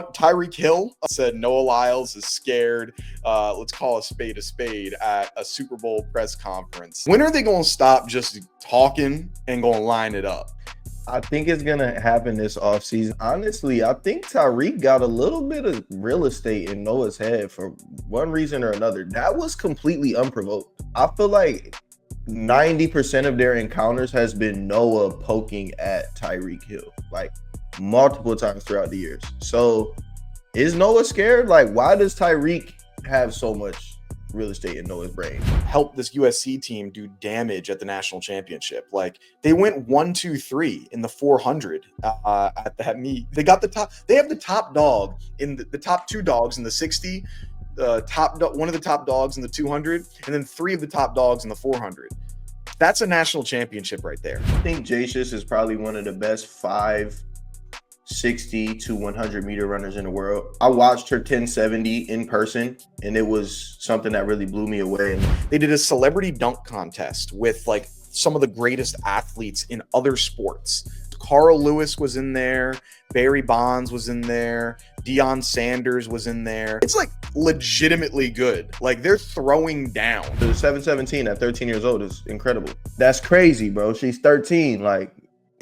Tyreek Hill said Noah Lyles is scared. Let's call a spade at a Super Bowl press conference. When are they going to stop just talking and going to line it up? I think it's going to happen this offseason. Honestly, I think Tyreek got a little bit of real estate in Noah's head for one reason or another. That was completely unprovoked. I feel like 90% of their encounters has been Noah poking at Tyreek Hill, like multiple times throughout the years. So is Noah scared? Like, why does Tyreek have so much real estate in Noah's brain? Help this USC team do damage at the national championship. Like, they went 1-2-3 in the 400 at that meet. They got the top. They have the top dog in the top two dogs in the 60. One of the top dogs in the 200, and then three of the top dogs in the 400. That's a national championship right there. I think Jacious is probably one of the best 560 to 100 meter runners in the world. I watched her 1070 in person, and it was something that really blew me away. They did a celebrity dunk contest with like some of the greatest athletes in other sports. Carl Lewis was in there. Barry Bonds was in there. Deion Sanders was in there. It's like legitimately good. Like, they're throwing down. The 717 at 13 years old is incredible. That's crazy, bro. She's 13. Like,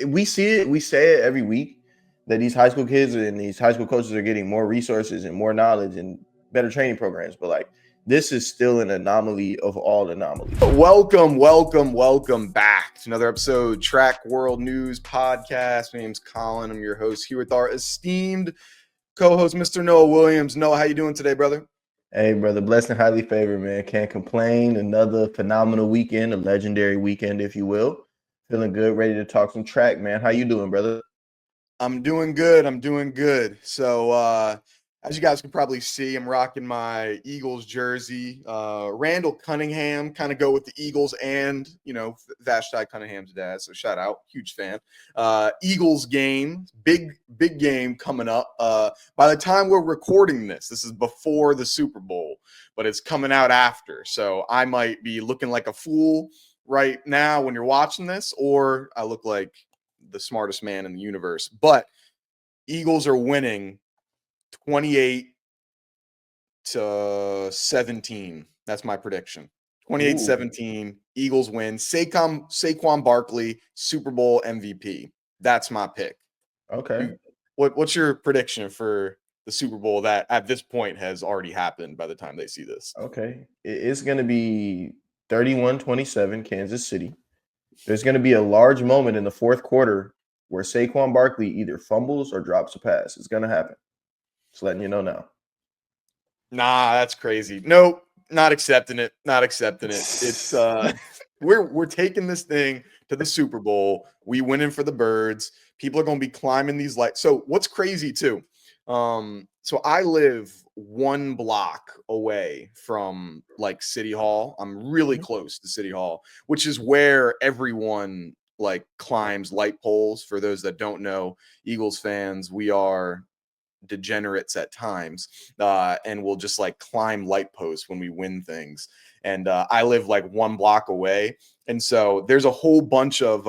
we see it. We say it every week that these high school kids and these high school coaches are getting more resources and more knowledge and better training programs. But like, this is still an anomaly of all anomalies. Welcome back to another episode, Track World News Podcast. My name's Colin. I'm your host here with our esteemed co-host, Mr. Noah Williams. Noah, how you doing today, brother? Hey, brother. Blessed and highly favored, man. Can't complain. Another phenomenal weekend, a legendary weekend, if you will. Feeling good, ready to talk some track, man. How you doing, brother? I'm doing good. So, as you guys can probably see, I'm rocking my Eagles jersey. Randall Cunningham, kind of go with the Eagles and, Vashti Cunningham's dad. So shout out, huge fan. Eagles game, big game coming up. By the time we're recording this is before the Super Bowl, but it's coming out after. So I might be looking like a fool right now when you're watching this, or I look like the smartest man in the universe. But Eagles are winning 28-17. That's my prediction. 28-17. Eagles win. Saquon Barkley, Super Bowl MVP. That's my pick. Okay. What's your prediction for the Super Bowl that at this point has already happened by the time they see this? Okay. It's going to be 31-27 Kansas City. There's going to be a large moment in the fourth quarter where Saquon Barkley either fumbles or drops a pass. It's going to happen. Just letting you know now. Nah, that's crazy. Nope, not accepting it. It's we're taking this thing to the Super Bowl. We winning for the birds. People are going to be climbing these lights. So what's crazy too? So I live one block away from like City Hall. I'm really close to City Hall, which is where everyone like climbs light poles. For those that don't know, Eagles fans, we are degenerates at times, and we'll just like climb light posts when we win things. And I live like one block away, and so there's a whole bunch of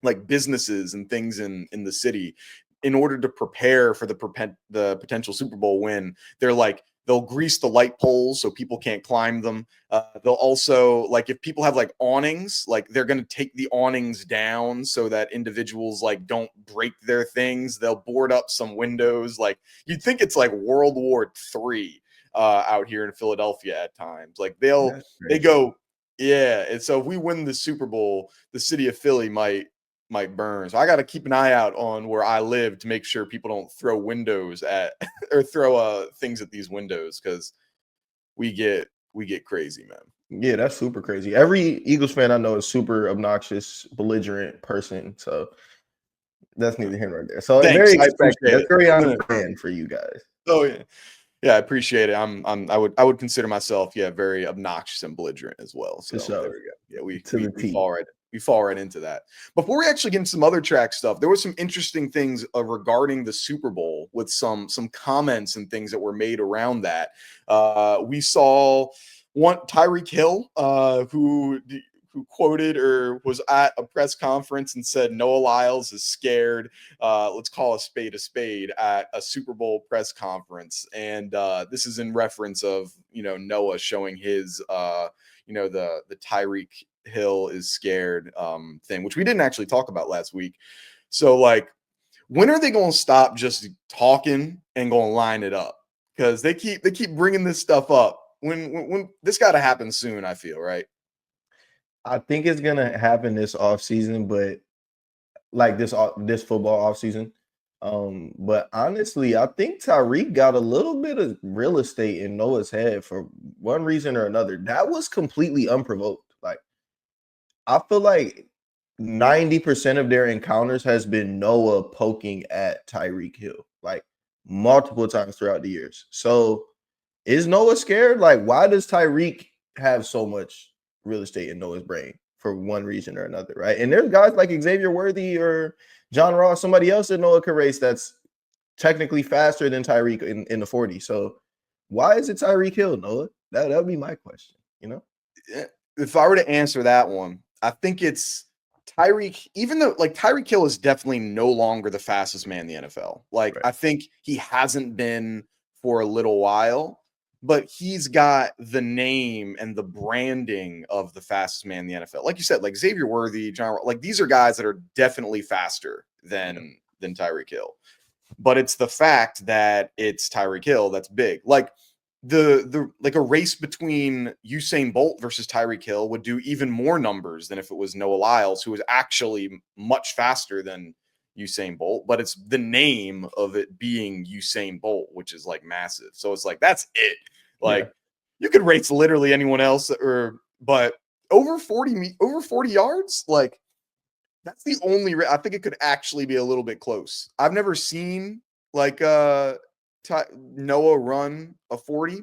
like businesses and things in the city. In order to prepare for the potential Super Bowl win, they'll grease the light poles so people can't climb them. They'll also, like, if people have like awnings, like they're going to take the awnings down so that individuals like don't break their things. They'll board up some windows. Like, you'd think it's like World War III out here in Philadelphia at times. Like they go, yeah. And so if we win the Super Bowl, the city of Philly might burn. So I got to keep an eye out on where I live to make sure people don't throw windows at or throw things at these windows, because we get crazy, man. Yeah, that's super crazy. Every Eagles fan I know is super obnoxious, belligerent person. So that's neither here nor there. So Thanks. that's very on brand for you guys. Oh yeah. Yeah, I appreciate it. I would consider myself, very obnoxious and belligerent as well. So there we go. Yeah, we fall right into that. Before we actually get into some other track stuff, there was some interesting things regarding the Super Bowl with some comments and things that were made around that. We saw one Tyreek Hill, who who quoted or was at a press conference and said Noah Lyles is scared. Let's call a spade at a Super Bowl press conference, and this is in reference of Noah showing his the Tyreek Hill is scared thing, which we didn't actually talk about last week. So like, when are they going to stop just talking and going to line it up? Because they keep bringing this stuff up. When this got to happen soon, I feel, right? I think it's gonna happen this off season, but like this football off season. But honestly, I think Tyreek got a little bit of real estate in Noah's head for one reason or another. That was completely unprovoked. Like I feel like 90% of their encounters has been Noah poking at Tyreek Hill, like multiple times throughout the years. So is Noah scared? Like, why does Tyreek have so much real estate in Noah's brain for one reason or another, right? And there's guys like Xavier Worthy or John Ross, somebody else that Noah could race that's technically faster than Tyreek in the 40. So why is it Tyreek Hill, Noah? That would be my question, you know? If I were to answer that one, I think it's Tyreek, even though like Tyreek Hill is definitely no longer the fastest man in the NFL. Like, Right. I think he hasn't been for a little while, but he's got the name and the branding of the fastest man in the NFL. Like you said, like Xavier Worthy, John, like these are guys that are definitely faster than Tyreek Hill. But it's the fact that it's Tyreek Hill that's big. Like the like a race between Usain Bolt versus Tyreek Hill would do even more numbers than if it was Noah Lyles, who was actually much faster than Usain Bolt, but it's the name of it being Usain Bolt, which is like massive. So it's like that's it. Yeah. Like you could race literally anyone else, but over 40 yards, like that's the only. I think it could actually be a little bit close. I've never seen like Noah run a 40,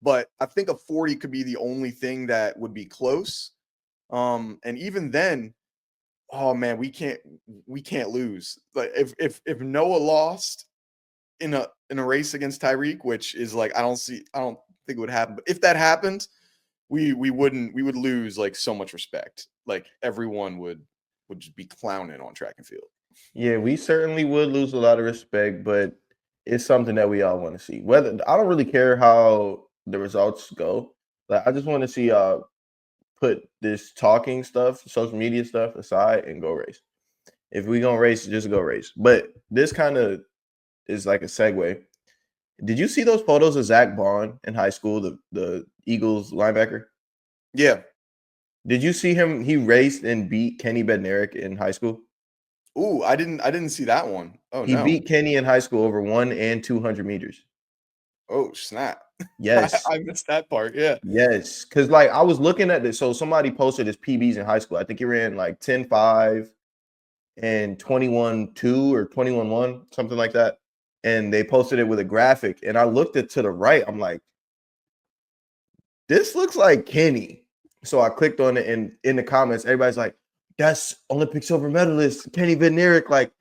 but I think a 40 could be the only thing that would be close. And even then, oh man, we can't lose. Like if Noah lost in a race against Tyreek, which is like I don't think it would happen. But if that happened, we would lose like so much respect. Like everyone would just be clowning on track and field. Yeah, we certainly would lose a lot of respect, but it's something that we all want to see. Whether I don't really care how the results go. Like I just want to see put this talking stuff, social media stuff aside and go race. If we gonna race, just go race. But this kind of is like a segue. Did you see those photos of Zach Bond in high school, the Eagles linebacker? Yeah. Did you see him? He raced and beat Kenny Bednarik in high school. Ooh, I didn't see that one. Oh He no. beat Kenny in high school over 1 and 200 meters. Oh snap. Yes. I missed that part. Yeah. Yes. Cause like I was looking at this. So somebody posted his PBs in high school. I think he ran like 10.5 and 21.2 or 21.1, something like that. And they posted it with a graphic. And I looked it to the right. I'm like, this looks like Kenny. So I clicked on it, and in the comments, everybody's like, that's Olympic silver medalist, Kenny Bednarik, like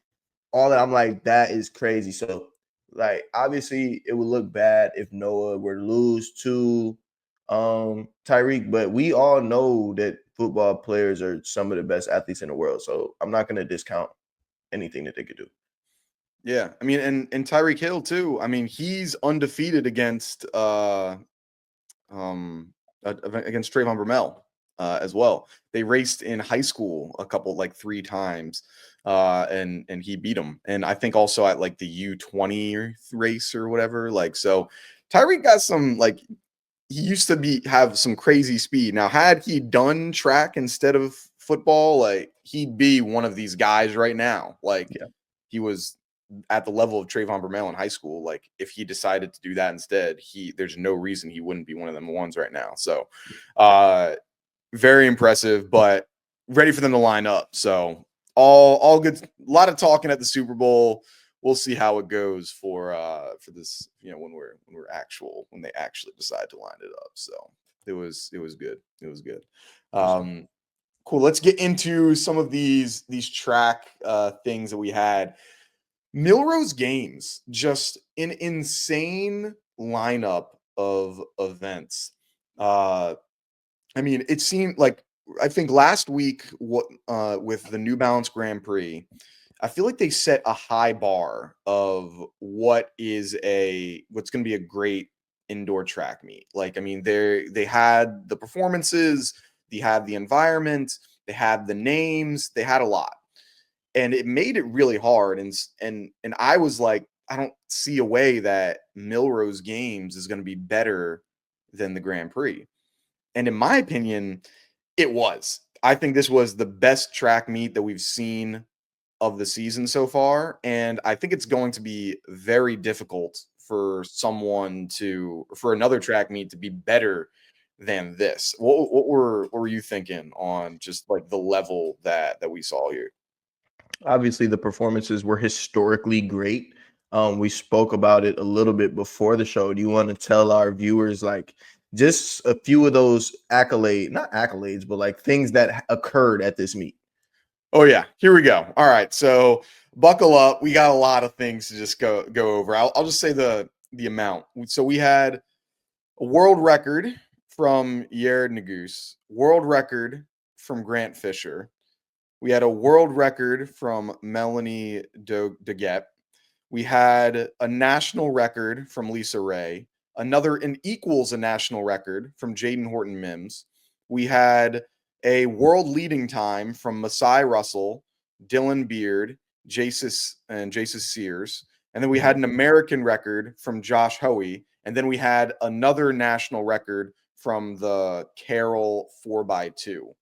all that. I'm like, that is crazy. So, like, obviously, it would look bad if Noah were to lose to Tyreek, but we all know that football players are some of the best athletes in the world. So I'm not gonna discount anything that they could do. Yeah. I mean, and Tyreek Hill too. I mean, he's undefeated against against Trayvon Bromell as well. They raced in high school a couple like 3 times, and he beat him. And I think also at like the U20 race or whatever. Like so, Tyreek got some like he used to have some crazy speed. Now, had he done track instead of football, like he'd be one of these guys right now. Like Yeah. he was at the level of Trayvon Bromell in high school. Like if he decided to do that instead, there's no reason he wouldn't be one of them ones right now. So very impressive, but ready for them to line up. So all good. A lot of talking at the Super Bowl. We'll see how it goes for this, when they actually decide to line it up. So it was good. It was good. Cool. Let's get into some of these track things that we had. Milrose Games, just an insane lineup of events. I mean, it seemed like I think last week, with the New Balance Grand Prix, I feel like they set a high bar of what's going to be a great indoor track meet. Like, I mean, they had the performances, they had the environment, they had the names, they had a lot, and it made it really hard. And I was like, I don't see a way that Milrose Games is going to be better than the Grand Prix. And in my opinion, it was. I think this was the best track meet that we've seen of the season so far, and I think it's going to be very difficult for another track meet to be better than this. What were you thinking on just like the level that we saw here? Obviously, the performances were historically great. We spoke about it a little bit before the show. Do you want to tell our viewers like just a few of those not accolades, but like things that occurred at this meet? Oh yeah, here we go. All right, so buckle up. We got a lot of things to just go over. I'll just say the amount. So we had a world record from Yared Nuguse, world record from Grant Fisher. We had a world record from Melanie Doggett. We had a national record from Lisa Raye. An equals a national record from Jayden Horton-Miss. We had a world leading time from Masai Russell, Dylan Beard, Jacious Sears. And then we had an American record from Josh Hoey. And then we had another national record from the Carroll 4x2.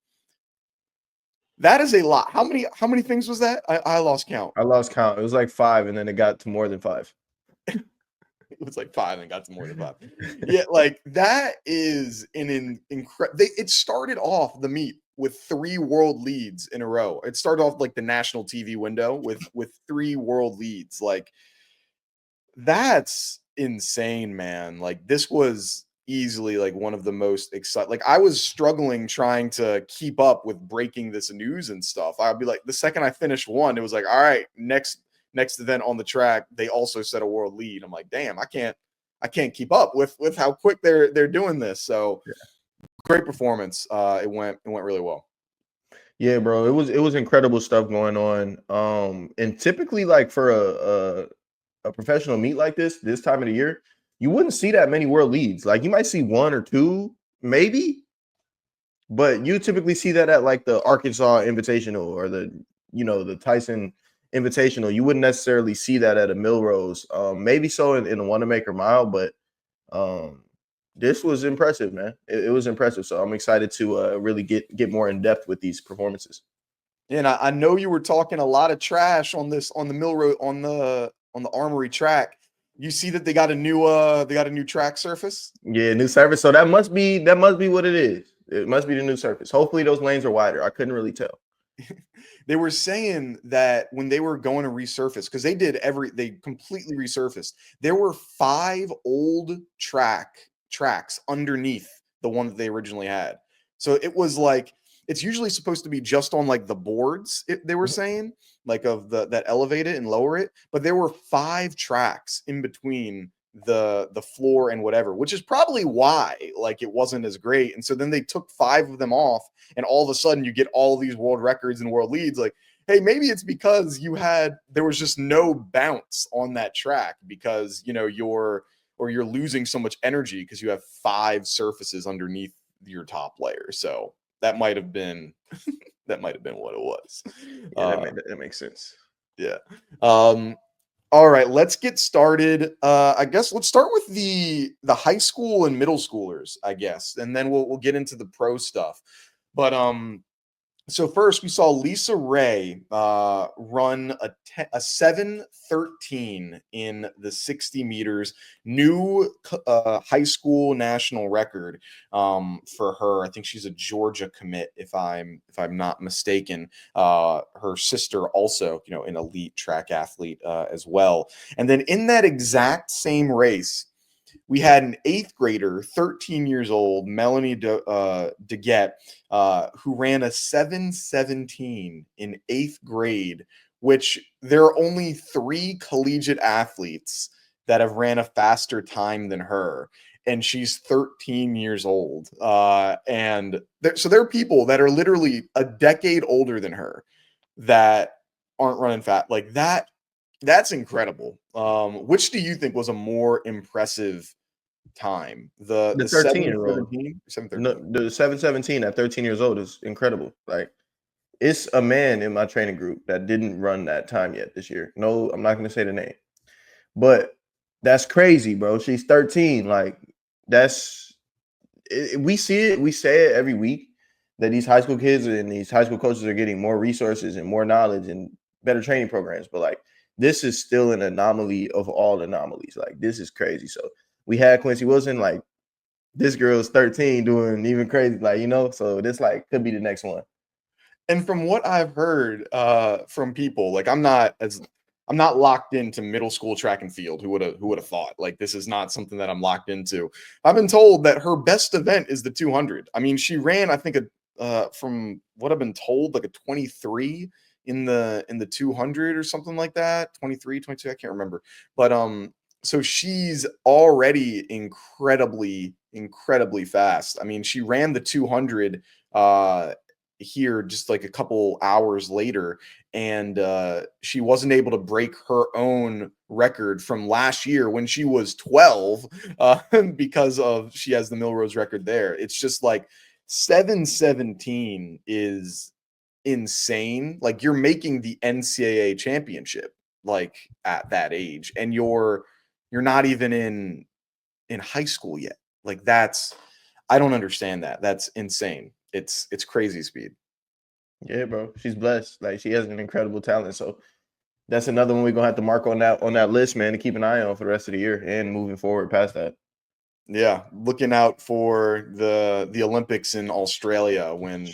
That is a lot. How many things was that? I lost count. I lost count. It was like 5, and then it got to more than 5. It was like 5 and got to more than 5. Yeah, like that is an incredible. It started off the meet with 3 world leads in a row. It started off like the national TV window with 3 world leads. Like that's insane, man. Like this was easily like one of the most exciting. Like I was struggling trying to keep up with breaking this news and stuff. I'd be like, the second I finished one, it was like, all right, next event on the track, they also set a world lead. I'm like, damn, I can't keep up with how quick they're doing this. So great performance. It went really well. Yeah, bro, it was incredible stuff going on. And typically, like for a professional meet like this time of the year, you wouldn't see that many world leads. Like you might see 1 or 2, maybe, but you typically see that at like the Arkansas Invitational or the Tyson Invitational. You wouldn't necessarily see that at a Millrose. Maybe so in a Wanamaker Mile, but this was impressive, man. It was impressive. So I'm excited to really get more in depth with these performances. And I know you were talking a lot of trash on the Millrose on the Armory track. You see that they got a new track surface. Yeah, new surface. So that must be what it is. It must be the new surface. Hopefully those lanes are wider. I couldn't really tell. They were saying that when they were going to resurface, because they completely resurfaced. There were 5 old tracks underneath the one that they originally had. So it was like it's usually supposed to be just on like the boards. They were saying like of that elevate it and lower it, but there were 5 tracks in between the floor and whatever, which is probably why like it wasn't as great. And so then they took 5 of them off, and all of a sudden you get all these world records and world leads. Like, hey, maybe it's because there was just no bounce on that track because you're losing so much energy because you have 5 surfaces underneath your top layer. So that might have been what it was. Yeah, that makes sense. Yeah. All right, let's get started. I guess let's start with the high school and middle schoolers, I guess, and then we'll get into the pro stuff. But so first we saw Lisa Raye run a 7:13 in the 60 meters, new high school national record for her. I think she's a Georgia commit, if I'm not mistaken. Her sister also, an elite track athlete as well. And then in that exact same race, we had an 8th grader, 13 years old, Melanie Doggett, who ran a 7:17 in 8th grade, which there are only 3 collegiate athletes that have ran a faster time than her. and she's 13 years old. And so there are people that are literally a decade older than her that aren't running fast like that. That's incredible. Which do you think was a more impressive time? The 13-year-old. 7:17, No, 7:13. the 717 at 13 years old is incredible. Like, it's a man in my training group that didn't run that time yet this year. No, I'm not going to say the name, but that's crazy, bro. She's 13. Like, that's we see it. We say it every week that these high school kids and these high school coaches are getting more resources and more knowledge and better training programs. But like, this is still an anomaly of all anomalies. Like, this is crazy. So we had Quincy Wilson. Like, this girl's 13 doing even crazy. Like, so this like could be the next one. And from what I've heard from people, like I'm not locked into middle school track and field. Who would have thought? Like this is not something that I'm locked into. I've been told that her best event is the 200. I mean, she ran, I think, from what I've been told, like a 23 in the 200 or something like that. 23, 22, I can't remember. But so she's already incredibly fast. I mean, she ran the 200 here just like a couple hours later, and she wasn't able to break her own record from last year when she was 12 because of she has the Millrose record there. It's just like 7:17 is insane. Like you're making the NCAA championship like at that age, and you're not even in high school yet. Like I don't understand that. That's insane. It's crazy speed. Yeah, bro. She's blessed. Like, she has an incredible talent. So that's another one we're gonna have to mark on that list, man, to keep an eye on for the rest of the year and moving forward past that. Yeah, looking out for the Olympics in Australia when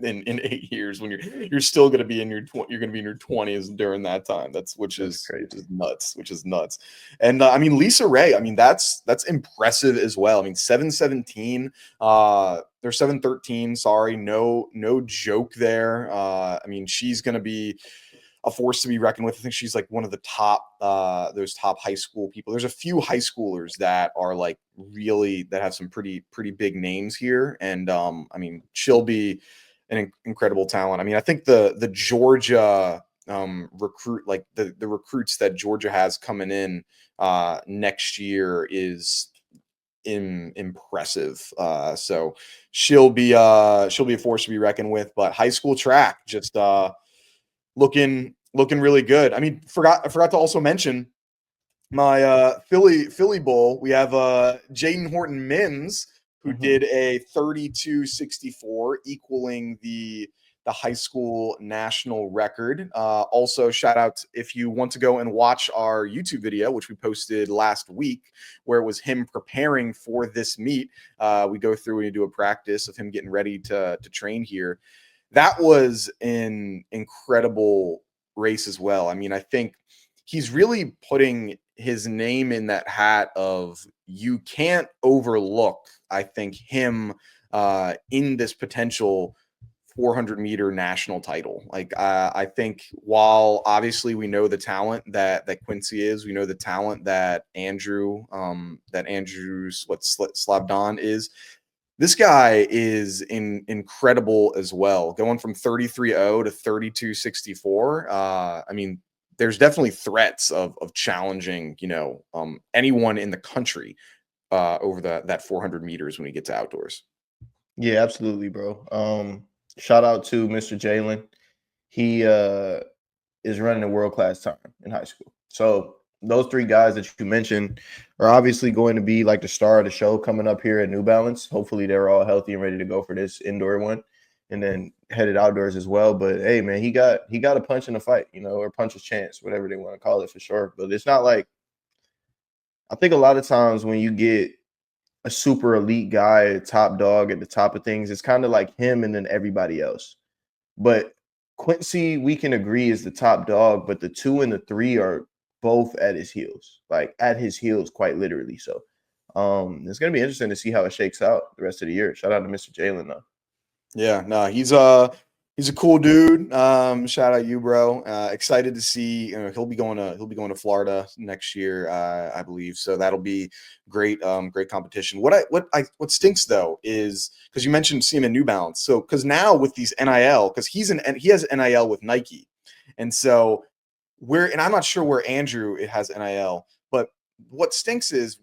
in 8 years when you're still going to be in your you're going to be in your 20s during that time. Which That's is crazy. nuts. And I mean Lisa Raye, I mean that's impressive as well. I mean 7:17 they're 7:13, sorry. No joke there. I mean she's going to be a force to be reckoned with. I think she's like one of the top those top high school people. There's a few high schoolers that are like really that have some pretty big names here, and I mean she'll be an incredible talent. I mean I think the Georgia recruit, like the recruits that Georgia has coming in next year is impressive. So she'll be a force to be reckoned with. But high school track just looking really good. I mean, I forgot to also mention my Philly Bowl. We have Jayden Horton-Miss who did a 32.64, equaling the high school national record. Also, shout out if you want to go and watch our YouTube video, which we posted last week, where it was him preparing for this meet. We go through and do a practice of him getting ready to train here. That was an incredible race as well. I mean, I think he's really putting his name in that hat of you can't overlook, I think, him in this potential 400-meter national title. Like I think while obviously we know the talent that Quincy is, we know the talent that Andrew Slavdon is. This guy is incredible as well, going from 33.0 to 32.64. I mean, there's definitely threats of challenging, anyone in the country over that 400 meters when he gets outdoors. Yeah, absolutely, bro. Shout out to Mr. Jaylen. He is running a world-class time in high school. So those three guys that you mentioned are obviously going to be like the star of the show coming up here at New Balance. Hopefully they're all healthy and ready to go for this indoor one and then headed outdoors as well. But hey, man, he got a punch in the fight, or puncher's chance, whatever they want to call it for sure. But it's not like, I think a lot of times when you get a super elite guy, top dog at the top of things, it's kind of like him and then everybody else. But Quincy, we can agree, is the top dog, but the 2 and the 3 are both at his heels, quite literally. So it's gonna be interesting to see how it shakes out the rest of the year. Shout out to Mr. Jaylen though. Yeah, no, He's a cool dude. Shout out you, bro. Excited to see. He'll be going to Florida next year, I believe. So that'll be great. Great competition. What stinks though is because you mentioned seeing a New Balance. So because now with these NIL, because he has NIL with Nike, and so and I'm not sure where Andrew it has NIL, but what stinks is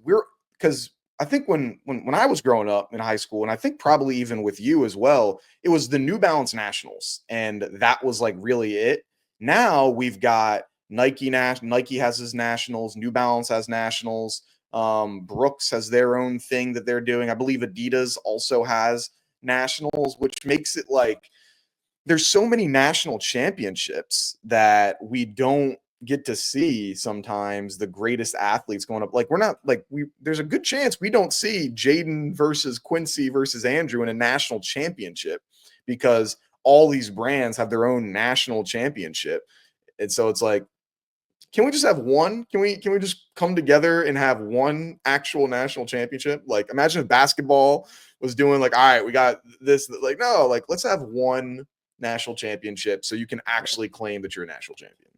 because I think when I was growing up in high school, and I think probably even with you as well, it was the New Balance Nationals, and that was like really it. Now we've got Nike has his nationals, New Balance has nationals, Brooks has their own thing that they're doing. I believe Adidas also has nationals, which makes it like there's so many national championships that we don't get to see sometimes the greatest athletes going up. Like we're not like there's a good chance we don't see Jayden versus Quincy versus Andrew in a national championship because all these brands have their own national championship. And so it's like, can we just have one? Can we just come together and have one actual national championship? Like imagine if basketball was doing like, all right, we got this. Like, no, like let's have one national championship so you can actually claim that you're a national champion.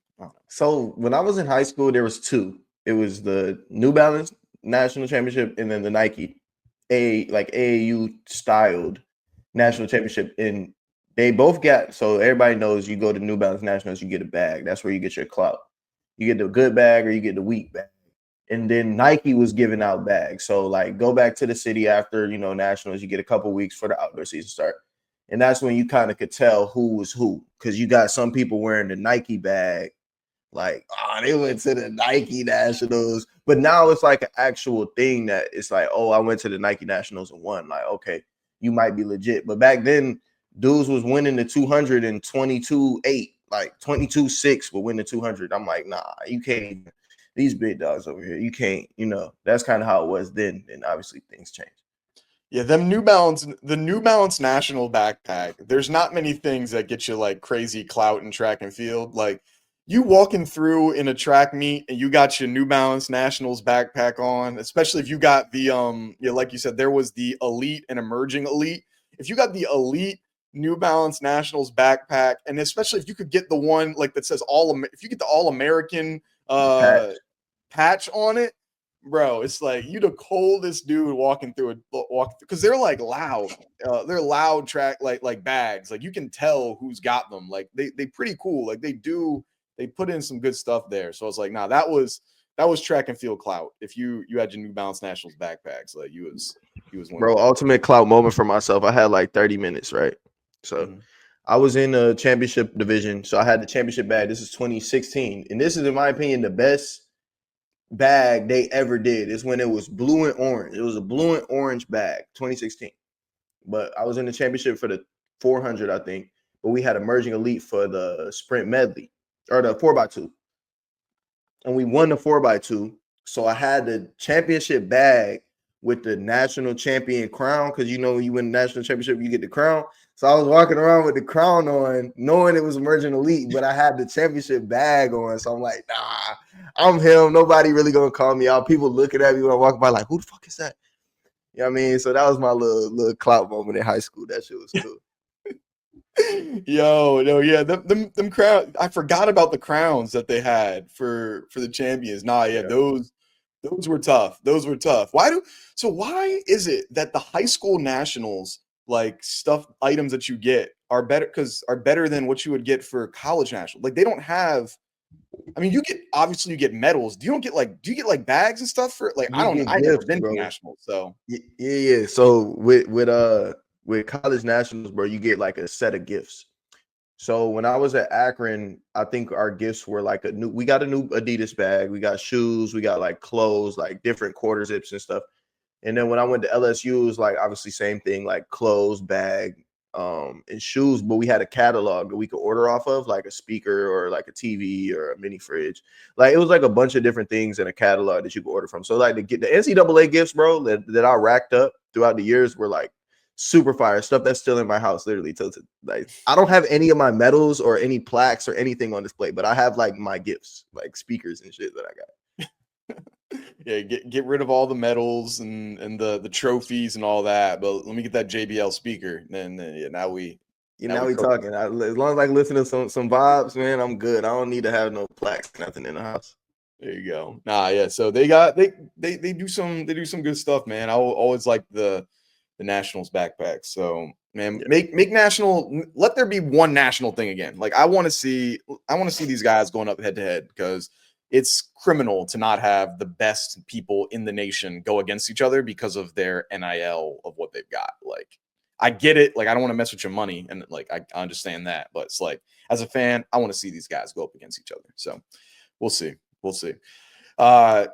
So when I was in high school, there was two. It was the New Balance National Championship and then the Nike AAU styled national championship. And they both got, so everybody knows you go to New Balance Nationals, you get a bag. That's where you get your clout. You get the good bag or you get the weak bag. And then Nike was giving out bags. So like go back to the city after, nationals, you get a couple weeks for the outdoor season start. And that's when you kind of could tell who was who. Because you got some people wearing the Nike bag, like, oh, they went to the Nike Nationals. But now it's like an actual thing that it's like, oh, I went to the Nike Nationals and won. Like, okay, you might be legit. But back then, dudes was winning the 200 and 22-8, like 22-6 would win the 200. I'm like, nah, you can't even. These big dogs over here, you can't, that's kind of how it was then. And obviously things change. Yeah, the New Balance National backpack. There's not many things that get you like crazy clout in track and field. Like you walking through in a track meet and you got your New Balance Nationals backpack on, especially if you got the like you said, there was the elite and emerging elite. If you got the elite New Balance Nationals backpack, and especially if you could get the one like that says if you get the All American patch on it, bro, it's like you the coldest dude walking through because they're like loud. They're loud track like bags. Like you can tell who's got them. Like they pretty cool. Like they put in some good stuff there. So it's like, nah, that was track and field clout. If you had your New Balance Nationals backpacks, like he was one. Bro, ultimate clout moment for myself. I had like 30 minutes, right? So I was in a championship division. So I had the championship bag. This is 2016. And this is, in my opinion, the best bag they ever did. It's when it was blue and orange. It was a blue and orange bag, 2016. But I was in the championship for the 400, I think. But we had emerging elite for the sprint medley or the 4x2. And we won the 4x2. So I had the championship bag with the national champion crown, because when you win the national championship, you get the crown. So I was walking around with the crown on, knowing it was emerging elite, but I had the championship bag on. So I'm like, nah, I'm him. Nobody really gonna call me out. People looking at me when I walk by, like, who the fuck is that? You know what I mean? So that was my little clout moment in high school. That shit was cool. Yo, no, yeah, them crown. I forgot about the crowns that they had for the champions. Nah, yeah, those were tough. Those were tough. Why is it that the high school nationals like items that you get are better than what you would get for college national? Like they don't have. I mean, you get medals. Do you get like bags and stuff for like? I never been to nationals, so yeah. So with college nationals, bro, you get like a set of gifts. So when I was at Akron, I think our gifts were like we got a new Adidas bag, we got shoes, we got like clothes, like different quarter zips and stuff. And then when I went to LSU, it was like obviously same thing, like clothes, bag, and shoes. But we had a catalog that we could order off of, like a speaker or like a TV or a mini fridge. Like it was like a bunch of different things in a catalog that you could order from. So like to get the NCAA gifts, bro, that I racked up throughout the years were like super fire stuff that's still in my house, literally tilted. Like I don't have any of my medals or any plaques or anything on display, but I have like my gifts, like speakers and shit that I got. Yeah, get rid of all the medals and the trophies and all that. But let me get that JBL speaker. Then yeah, now we You Now know we we cook. talking. As long as I can listen to some vibes, man, I'm good. I don't need to have no plaques, nothing in the house. There you go. Nah, yeah. So they do some good stuff, man. I always like the Nationals backpacks. So man, Yeah. make national. Let there be one national thing again. Like I want to see these guys going up head to head because it's criminal to not have the best people in the nation go against each other because of their NIL of what they've got. Like I get it. Like I don't want to mess with your money, and like I understand that, but it's like as a fan, I want to see these guys go up against each other. So we'll see. We'll see. Uh,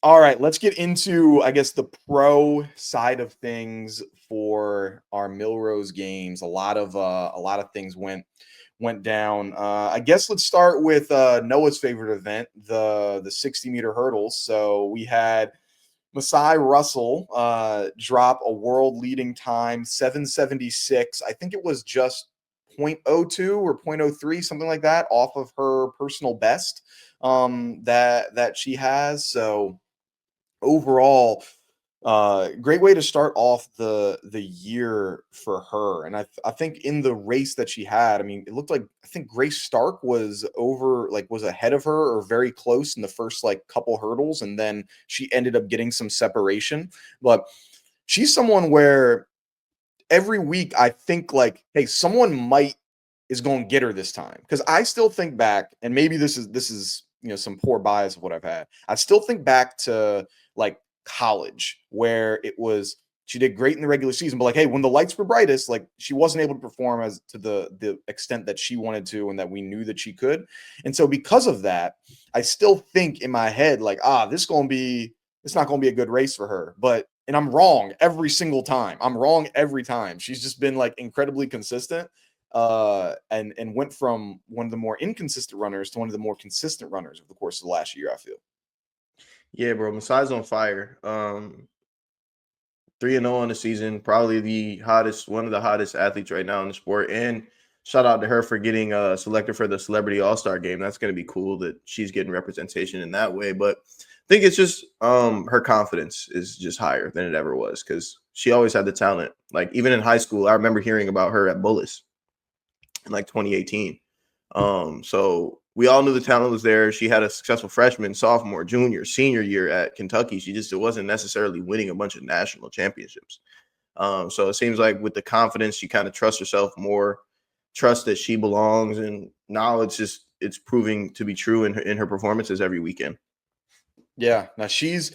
all right, let's get into, I guess, the pro side of things for our Milrose games. A lot of things went down. I guess let's start with Noah's favorite event, the 60-meter hurdles. So we had Masai Russell drop a world leading time, 776. I think it was just 0.02 or 0.03, something like that, off of her personal best that she has. So overall, great way to start off the year for her. And I think in the race that she had, I mean, it looked like I think Grace Stark was was ahead of her or very close in the first like couple hurdles, and then she ended up getting some separation. But she's someone where every week I think like, hey, someone might is going to get her this time, because I still think back, and maybe this is some poor bias of what I've had. I still think back to like college where it was she did great in the regular season, but like, hey, when the lights were brightest, like she wasn't able to perform as to the extent that she wanted to and that we knew that she could. And so because of that, I still think in my head like, it's not going to be a good race for her. But and I'm wrong every single time. I'm wrong every time. She's just been like incredibly consistent, and went from one of the more inconsistent runners to one of the more consistent runners over the course of the last year, I feel. Yeah, bro. Masai's on fire. 3-0 on the season, probably one of the hottest athletes right now in the sport. And shout out to her for getting selected for the Celebrity All-Star game. That's going to be cool that she's getting representation in that way. But I think it's just her confidence is just higher than it ever was, because she always had the talent. Like even in high school, I remember hearing about her at Bullis in like 2018. So we all knew the talent was there. She had a successful freshman, sophomore, junior, senior year at Kentucky. It wasn't necessarily winning a bunch of national championships. So it seems like with the confidence, she kind of trusts herself more, trusts that she belongs, and now it's proving to be true in her performances every weekend. Yeah, now she's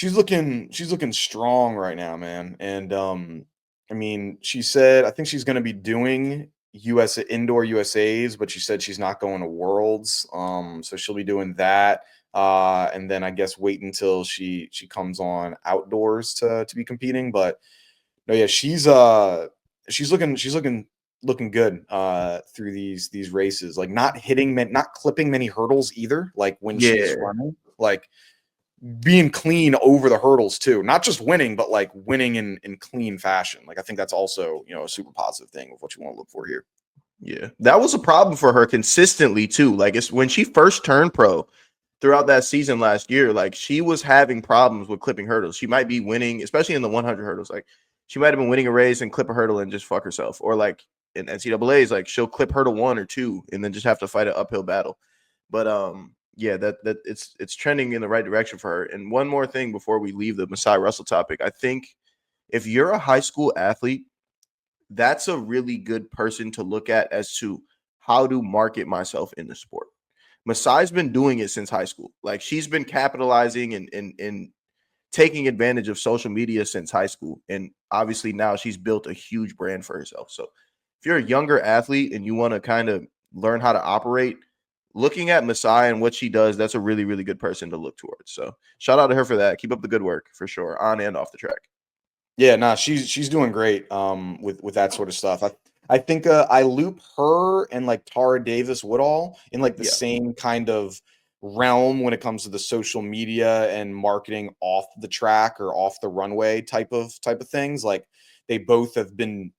looking strong right now, man. And I mean, she said I think she's going to be doing US indoor USA's, but she said she's not going to Worlds. So she'll be doing that. And then I guess wait until she comes on outdoors to be competing. But no, yeah, she's looking good through these races. Like not clipping many hurdles either. Like when she's Yeah. running, like being clean over the hurdles too, not just winning, but like winning in clean fashion. Like I think that's also a super positive thing of what you want to look for here. Yeah. That was a problem for her consistently too. Like it's when she first turned pro throughout that season last year, like she was having problems with clipping hurdles. She might be winning, especially in the 100 hurdles. Like she might have been winning a race and clip a hurdle and just fuck herself. Or like in NCAA's, like she'll clip hurdle 1 or 2 and then just have to fight an uphill battle. But yeah, that it's trending in the right direction for her. And one more thing before we leave the Masai Russell topic, I think if you're a high school athlete, that's a really good person to look at as to how to market myself in the sport. Masai's been doing it since high school. Like she's been capitalizing and taking advantage of social media since high school. And obviously now she's built a huge brand for herself. So if you're a younger athlete and you want to kind of learn how to operate, looking at Masai and what she does, that's a really, really good person to look towards. So shout out to her for that. Keep up the good work for sure, on and off the track. Yeah, nah, she's doing great with that sort of stuff. I think I loop her and like Tara Davis Woodall in like the Yeah. same kind of realm when it comes to the social media and marketing off the track or off the runway type of things. Like they both have been,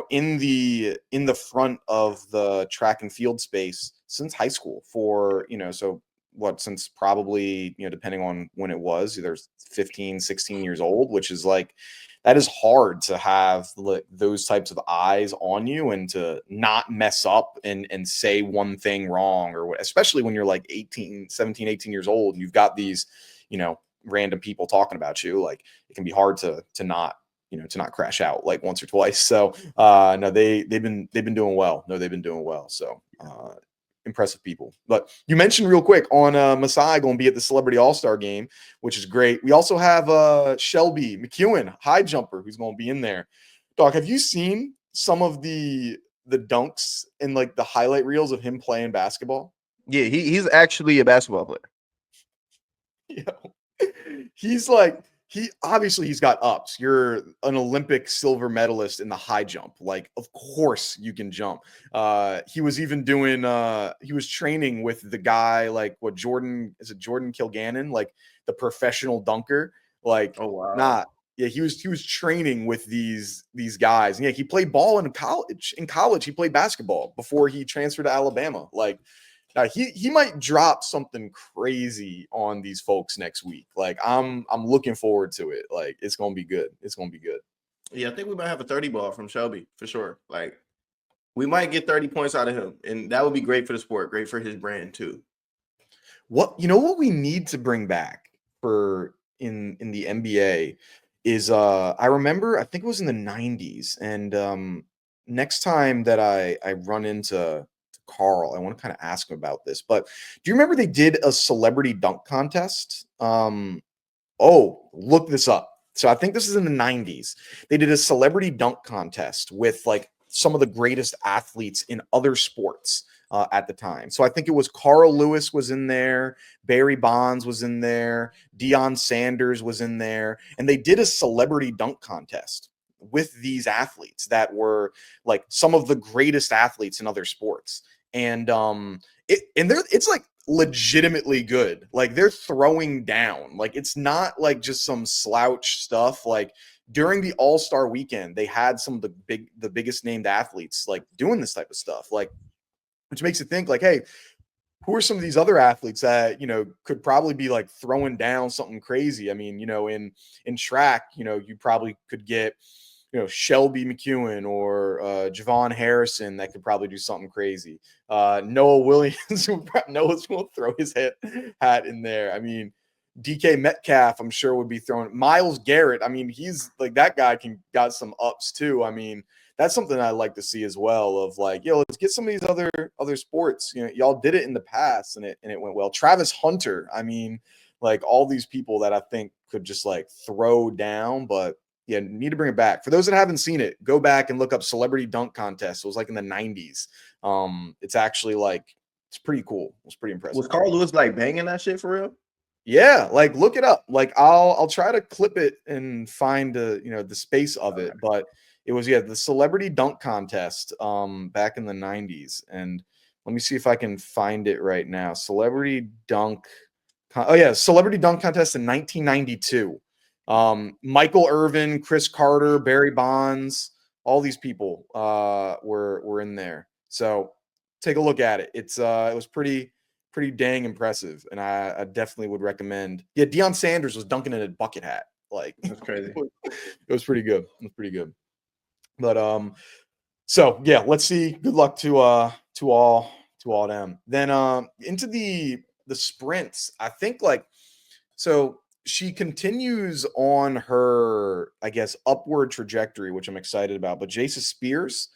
in the front of the track and field space since high school for, so since probably, depending on when it was, either 15, 16 years old, which is like, that is hard to have those types of eyes on you and to not mess up and say one thing wrong, or especially when you're like 17, 18 years old and you've got these, random people talking about you. Like, it can be hard to not, to not crash out like once or twice. So no, they've been doing well. No, they've been doing well. So impressive people. But you mentioned real quick on Masai going to be at the Celebrity All-Star game, which is great. We also have Shelby McEwen, high jumper, who's going to be in there. Doc, have you seen some of the dunks and like the highlight reels of him playing basketball? Yeah, he's actually a basketball player. He's like, he's got ups. You're an Olympic silver medalist in the high jump. Like, of course you can jump. He was even doing he was training with the guy, like Jordan Kilgannon, like the professional dunker. Like, oh wow. Yeah, he was training with these guys. And yeah, he played ball in college. In college, he played basketball before he transferred to Alabama. Like, he might drop something crazy on these folks next week. Like, I'm looking forward to it. Like, it's gonna be good. It's gonna be good. Yeah, I think we might have a 30 ball from Shelby for sure. Like, we might get 30 points out of him, and that would be great for the sport, great for his brand too. What we need to bring back for in the NBA is I remember, I think it was in the 90s, and next time that I run into Carl, I want to kind of ask him about this. But do you remember they did a celebrity dunk contest? Oh, look this up. So I think this is in the 90s. They did a celebrity dunk contest with like some of the greatest athletes in other sports at the time. So I think it was Carl Lewis was in there, Barry Bonds was in there, Deion Sanders was in there, and they did a celebrity dunk contest with these athletes that were like some of the greatest athletes in other sports. And it's like legitimately good. Like, they're throwing down. Like, it's not like just some slouch stuff. Like, during the All-Star weekend, they had some of the biggest named athletes like doing this type of stuff. Like, which makes you think like, hey, who are some of these other athletes that, could probably be like throwing down something crazy? I mean, in track, you probably could get, Shelby McEwen or Javon Harrison that could probably do something crazy. Noah Williams, Noah's going to throw his hat in there. I mean, DK Metcalf, I'm sure, would be throwing. Myles Garrett, I mean, he's like, that guy got some ups too. I mean, that's something I like to see as well, of like, let's get some of these other sports. Y'all did it in the past and it went well. Travis Hunter, I mean, like, all these people that I think could just like throw down, but yeah, need to bring it back. For those that haven't seen it, go back and look up Celebrity Dunk Contest. It was like in the 90s. It's actually like, it's pretty cool. It was pretty impressive. Was Carl Lewis like banging that shit for real? Yeah, like, look it up. Like, I'll try to clip it and find the space of it, but it was the Celebrity Dunk Contest back in the 90s. And let me see if I can find it right now. Celebrity Dunk Celebrity Dunk Contest in 1992. Michael Irvin, Chris Carter, Barry Bonds, all these people were in there. So take a look at it. It was pretty dang impressive, and I definitely would recommend. Yeah, Deion Sanders was dunking in a bucket hat. Like, that's crazy. It was pretty good. It was pretty good. But so yeah, let's see. Good luck to all them. Then into the sprints, I think, like, so she continues on her, I guess, upward trajectory, which I'm excited about. But Jacious Sears,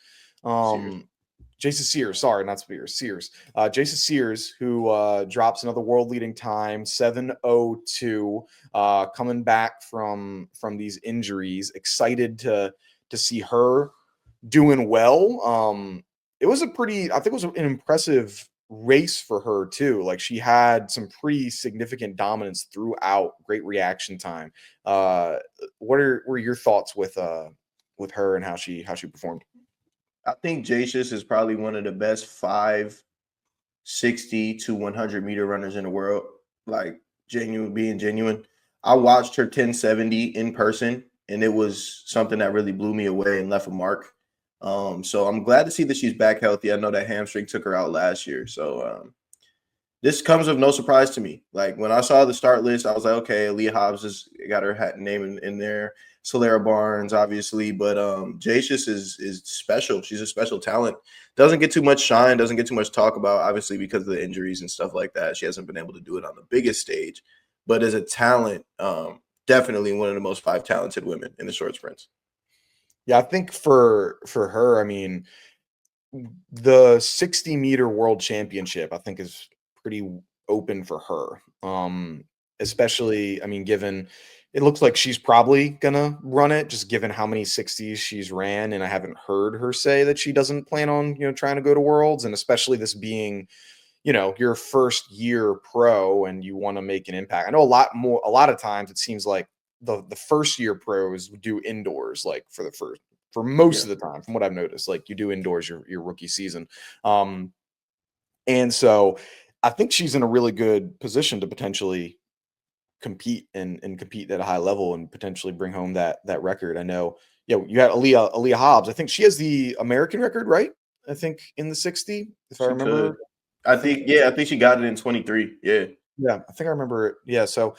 sorry, not Spears, Sears. Jacious Sears, who drops another world-leading time, 7:02, coming back from these injuries. Excited to see her doing well. It was I think it was an impressive race for her too. Like, she had some pretty significant dominance throughout, great reaction time. What were your thoughts with her and how she performed? I think Jacious is probably one of the best 560 to 100 meter runners in the world. Like, being genuine. I watched her 1070 in person, and it was something that really blew me away and left a mark. So I'm glad to see that she's back healthy. I know that hamstring took her out last year. So this comes of no surprise to me. Like when I saw the start list, I was like, okay, Aaliyah Hobbs has got her name in there. Solera Barnes, obviously, but Jacious is special. She's a special talent. Doesn't get too much shine, doesn't get too much talk about, obviously, because of the injuries and stuff like that. She hasn't been able to do it on the biggest stage, but as a talent, definitely one of the most 5 talented women in the short sprints. Yeah, I think for her, I mean, the 60-meter world championship, I think, is pretty open for her. Especially, I mean, given it looks like she's probably gonna run it, just given how many 60s she's ran, and I haven't heard her say that she doesn't plan on, trying to go to worlds, and especially this being, your first year pro and you want to make an impact. I know a lot of times it seems like the first year pros do indoors, like for most of the time, from what I've noticed, like you do indoors your rookie season. And so I think she's in a really good position to potentially compete and compete at a high level and potentially bring home that record. I know, you had Aaliyah Hobbs. I think she has the American record, right? I think in the 60, if I She remember. could. I think she got it in 23. Yeah. Yeah, I think I remember it. Yeah, so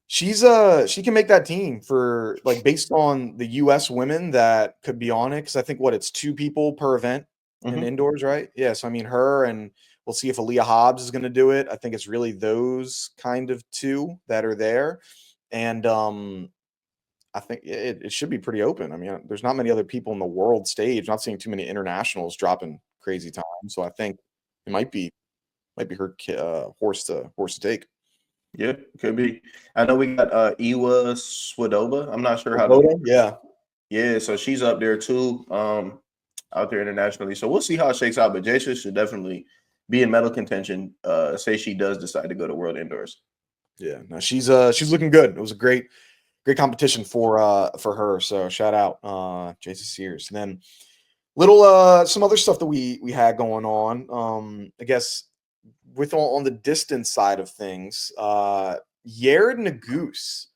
she can make that team for, like, based on the US women that could be on it, because I think it's 2 people per event in Mm-hmm. indoors, right? Yeah, so I mean her, and we'll see if Aaliyah Hobbs is gonna do it. I think it's really those kind of 2 that are there. And I think it should be pretty open. I mean, there's not many other people in the world stage. Not seeing too many internationals dropping crazy time. So I think it might be her horse to take. Yeah, could be. I know we got Iwa Swadoba. I'm not sure how to. Svoboda? Yeah. Yeah, so she's up there too, out there internationally. So we'll see how it shakes out. But Jacious should definitely be in medal contention. Say she does decide to go to World Indoors. Yeah. No, she's looking good. It was a great competition for her. So shout out Jacious Sears. And then little some other stuff that we had going on. I guess with on the distance side of things, Yared Nuguse,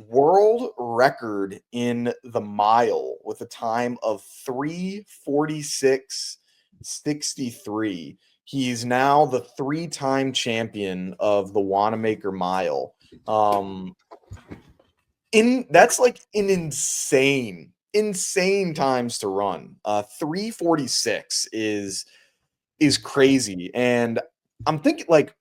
world record in the mile with a time of 3:46:63. He's now the 3-time champion of the Wanamaker Mile. That's like an insane times to run. 3:46 is crazy, and I'm thinking, like,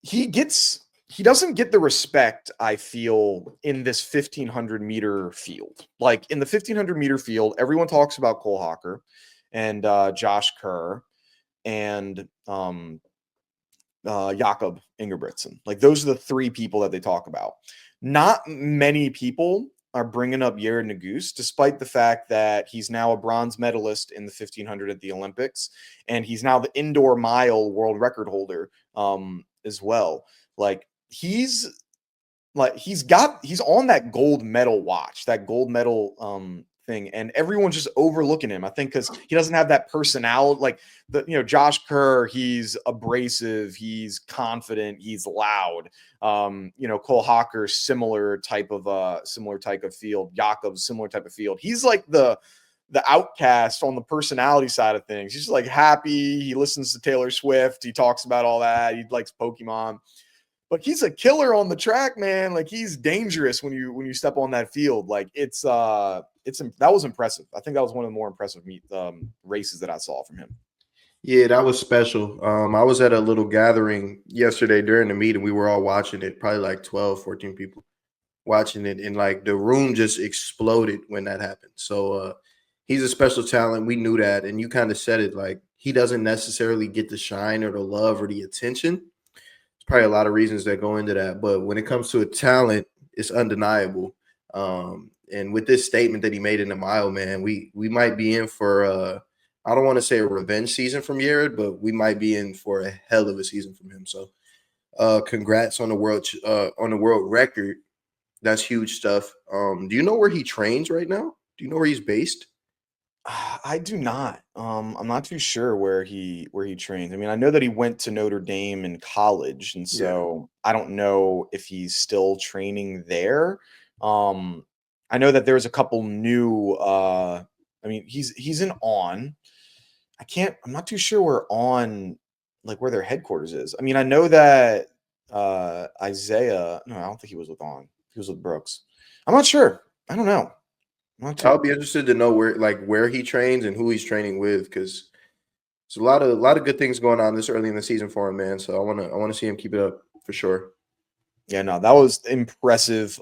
he doesn't get the respect, I feel, in this 1,500-meter field. Like, in the 1,500-meter field, everyone talks about Cole Hawker and Josh Kerr and Jakob Ingebrigtsen. Like, those are the 3 people that they talk about. Not many people are bringing up Yared Nuguse, despite the fact that he's now a bronze medalist in the 1,500 at the Olympics, and he's now the indoor mile world record holder as well. Like, he's on that gold medal watch, that gold medal thing, and everyone's just overlooking him. I think because he doesn't have that personality. Like, Josh Kerr, he's abrasive, he's confident, he's loud. Cole Hawker, similar type of field. Jakob's similar type of field. He's like the outcast on the personality side of things. He's just like happy. He listens to Taylor Swift. He talks about all that. He likes Pokemon. But he's a killer on the track, man. Like, he's dangerous when you step on that field. Like, that was impressive. I think that was one of the more impressive races that I saw from him. Yeah, that was special. I was at a little gathering yesterday during the meeting. We were all watching it, probably like 12, 14 people watching it. And like the room just exploded when that happened. So he's a special talent. We knew that. And you kind of said it, like, he doesn't necessarily get the shine or the love or the attention. Probably a lot of reasons that go into that, but when it comes to a talent, it's undeniable. And with this statement that he made in the mile, man, we might be in for I don't want to say a revenge season from Yared, but we might be in for a hell of a season from him. So congrats on the world record. That's huge stuff. Do you know where he trains right now? Do you know where he's based? I do not. I'm not too sure where he trains. I mean, I know that he went to Notre Dame in college, and so I don't know if he's still training there. I know that there's a couple new. I mean, he's in On. I'm not too sure where On like where their headquarters is. I mean, I know that Isaiah. No, I don't think he was with On. He was with Brooks. I'm not sure. I don't know. I'm not I'll too. be interested to know where he trains and who he's training with, because there's a lot of good things going on this early in the season for him, man. So I want to see him keep it up for sure. Yeah, no, that was impressive,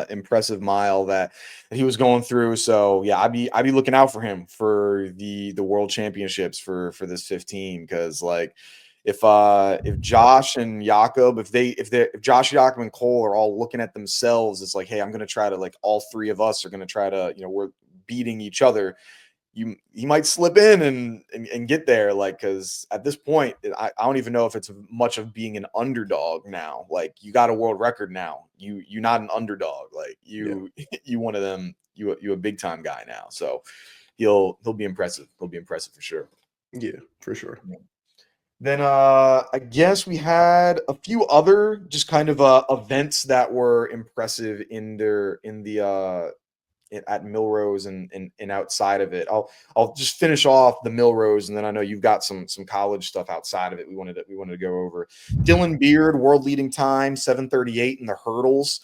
impressive mile that he was going through. So yeah, I'd be looking out for him for the world championships for this 15, because like if Josh and Jakob, if Josh, Jakob, and Cole are all looking at themselves, it's like, hey, I'm gonna try to, like, all three of us are gonna try to, we're beating each other. You might slip in and get there, like, because at this point I don't even know if it's much of being an underdog now. Like, you got a world record now, you're not an underdog, like you one of them, you a big time guy now, so he'll be impressive, for sure. Yeah, for sure. Then I guess we had a few other just kind of events that were impressive at Millrose and outside of it. I'll just finish off the Millrose, and then I know you've got some college stuff outside of it. We wanted to go over. Dylan Beard, world leading time, 7:38 in the hurdles.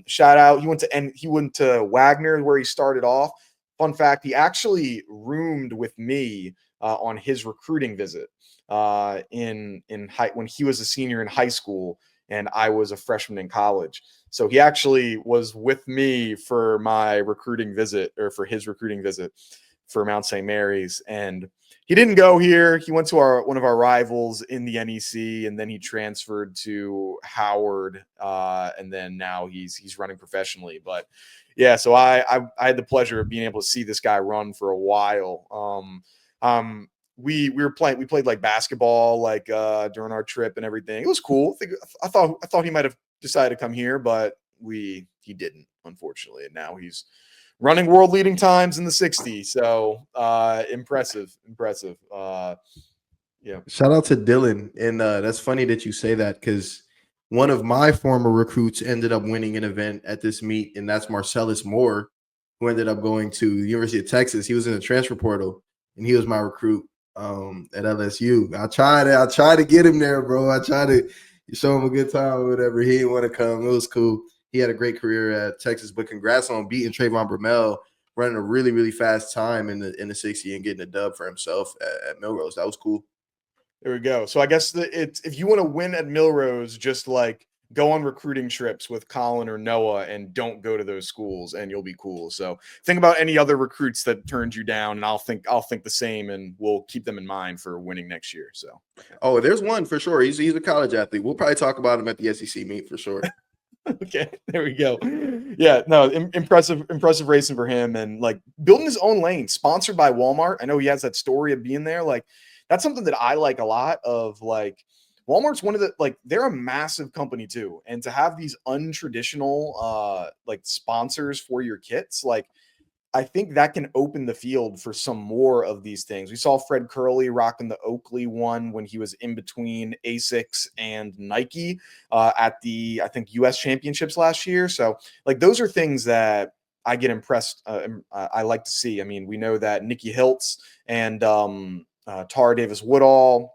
Shout out. He went to Wagner, where he started off. Fun fact: he actually roomed with me on his recruiting visit when he was a senior in high school and I was a freshman in college. So he actually was with me for my recruiting visit, or for his recruiting visit for Mount St. Mary's. And he didn't go here. He went to one of our rivals in the NEC, and then he transferred to Howard. And then now he's running professionally. But yeah, so I had the pleasure of being able to see this guy run for a while. We played like basketball, like during our trip and everything. It was cool. I thought he might have decided to come here, but he didn't, unfortunately. And now he's running world leading times in the 60. So impressive. Yeah. Shout out to Dylan, and that's funny that you say that, because one of my former recruits ended up winning an event at this meet, and that's Marcellus Moore, who ended up going to the University of Texas. He was in the transfer portal, and he was my recruit at LSU. I tried to get him there, bro. I tried to show him a good time or whatever. He didn't want to come. It was cool. He had a great career at Texas, but congrats on beating Trayvon Bromell, running a really, really fast time in the 60 and getting a dub for himself at Millrose. That was cool. There we go. So I guess if you want to win at Millrose, just like go on recruiting trips with Colin or Noah and don't go to those schools, and you'll be cool. So think about any other recruits that turned you down, and I'll think the same, and we'll keep them in mind for winning next year. So oh, there's one for sure. He's a college athlete. We'll probably talk about him at the SEC meet for sure. Okay, there we go. Yeah, no, impressive racing for him, and like building his own lane, sponsored by Walmart. I know he has that story of being there. Like, that's something that I like a lot of. Like, Walmart's one of the, like, they're a massive company too, and to have these untraditional like sponsors for your kits, like, I think that can open the field for some more of these things. We saw Fred Curley rocking the Oakley one when he was in between Asics and Nike at the, I think, U.S. Championships last year. So, like, those are things that I get impressed. I like to see. I mean, we know that Nikki Hiltz and Tara Davis Woodall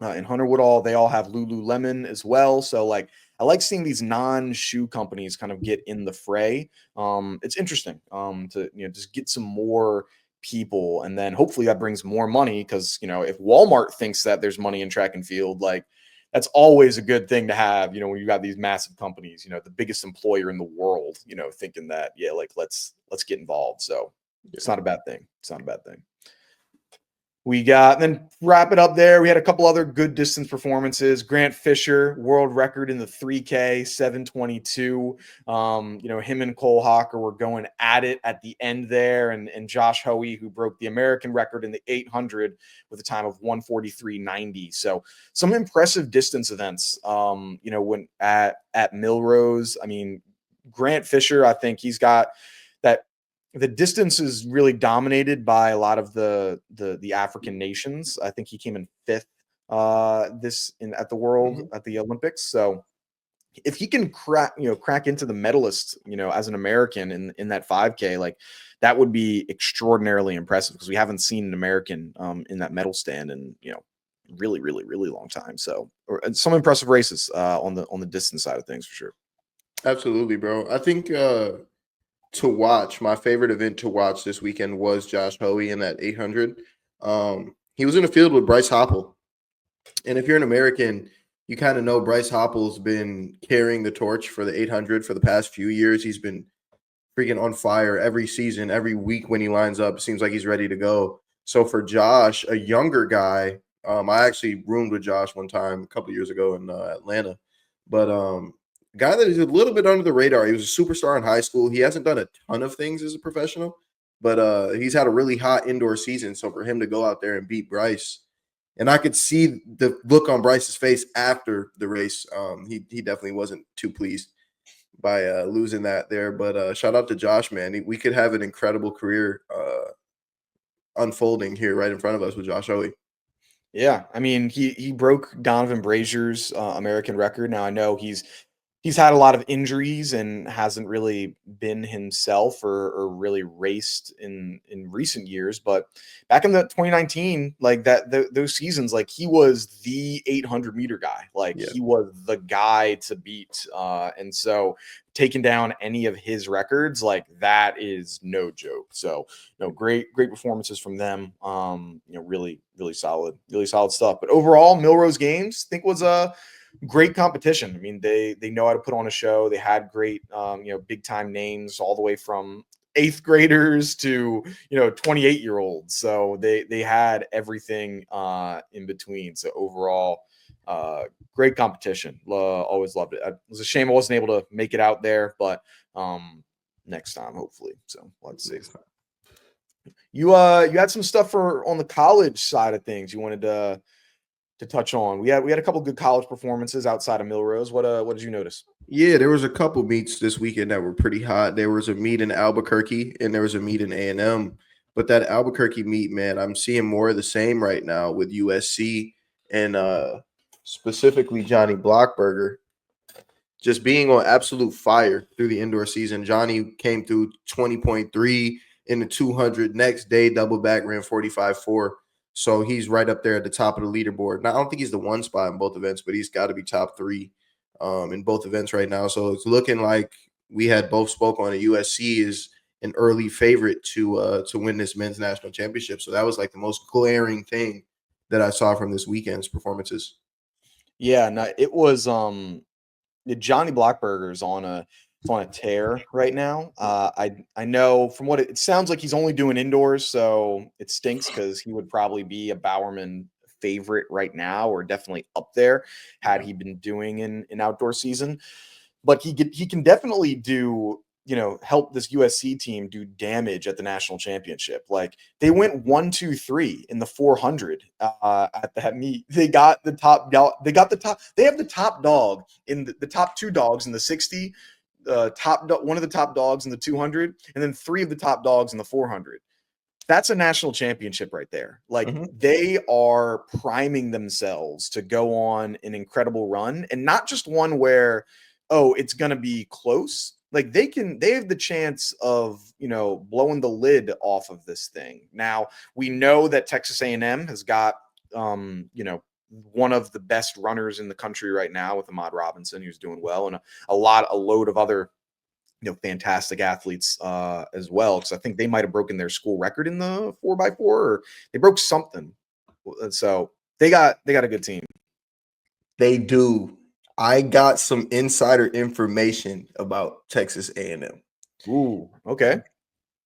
and Hunter Woodall, they all have Lululemon as well. So, like, I like seeing these non-shoe companies kind of get in the fray. It's interesting to just get some more people, and then hopefully that brings more money, because if Walmart thinks that there's money in track and field, like, that's always a good thing to have. When you got these massive companies, the biggest employer in the world, thinking that, yeah, like, let's get involved. So it's not a bad thing. We got, then wrap it up there. We had a couple other good distance performances. Grant Fisher, world record in the 3K, 7:22. Him and Cole Hawker were going at it at the end there. And Josh Hoey, who broke the American record in the 800 with a time of 1:43.90. So some impressive distance events, when at Millrose. I mean, Grant Fisher, I think he's got that. The distance is really dominated by a lot of the African nations. I think he came in 5th at the Olympics. So if he can crack into the medalists, as an American in that 5K, like, that would be extraordinarily impressive, because we haven't seen an American in that medal stand in really, really, really long time. So, some impressive races on the distance side of things for sure. Absolutely, bro. I think to watch, my favorite event to watch this weekend was Josh Hoey in that 800. He was in the field with Bryce Hoppel. And if you're an American, you kind of know Bryce Hoppel's been carrying the torch for the 800 for the past few years. He's been freaking on fire every season, every week when he lines up. It seems like he's ready to go. So for Josh, a younger guy, I actually roomed with Josh one time a couple years ago in Atlanta. But guy that is a little bit under the radar. He was a superstar in high school. He hasn't done a ton of things as a professional, but he's had a really hot indoor season. So for him to go out there and beat Bryce, and I could see the look on Bryce's face after the race. He definitely wasn't too pleased by losing that there. But shout out to Josh, man. We could have an incredible career unfolding here right in front of us with Josh Hoey. Yeah, I mean, he broke Donovan Brazier's American record. Now I know he's had a lot of injuries and hasn't really been himself or really raced in recent years. But back in the 2019, like those seasons, like he was the 800-meter guy. Like he was the guy to beat. And so taking down any of his records, like that is no joke. So great performances from them. Really solid stuff. But overall, Milrose Games, I think was a great competition. I mean, they know how to put on a show. They had great, big time names all the way from 8th graders to 28-year-olds. So they had everything in between. So overall, great competition. Always loved it. It was a shame I wasn't able to make it out there, but next time hopefully. So let's see. You had some stuff on the college side of things you wanted to touch on. We had a couple good college performances outside of Millrose. What did you notice? Yeah, there was a couple meets this weekend that were pretty hot. There was a meet in Albuquerque and there was a meet in A&M. But that Albuquerque meet, man, I'm seeing more of the same right now with USC and specifically Johnny Blockberger just being on absolute fire through the indoor season. Johnny came through 20.3 in the 200. Next day, double back, ran 45.4. So he's right up there at the top of the leaderboard. Now, I don't think he's the one spot in both events, but he's got to be top 3 in both events right now. So it's looking like we had both spoke on it. USC is an early favorite to win this men's national championship. So that was like the most glaring thing that I saw from this weekend's performances. Yeah, no, it was Johnny Blockberger's on a tear right now. I know from what it sounds like he's only doing indoors, so it stinks because he would probably be a Bowerman favorite right now, or definitely up there had he been doing in outdoor season. But he can definitely do, help this USC team do damage at the national championship. Like they went 1, 2, 3 in the 400 at that meet. They got the top dog. They have the top dog in the top 2 dogs in the 60. One of the top dogs in the 200, and then 3 of the top dogs in the 400. That's a national championship right there. Like they are priming themselves to go on an incredible run, and not just one where, it's going to be close. Like they have the chance of, blowing the lid off of this thing. Now we know that Texas A&M has got, one of the best runners in the country right now with Ahmad Robinson, who's doing well, and a load of other, fantastic athletes as well. Because I think they might have broken their school record in the 4x4, or they broke something. So they got a good team. They do. I got some insider information about Texas A&M. Ooh, okay.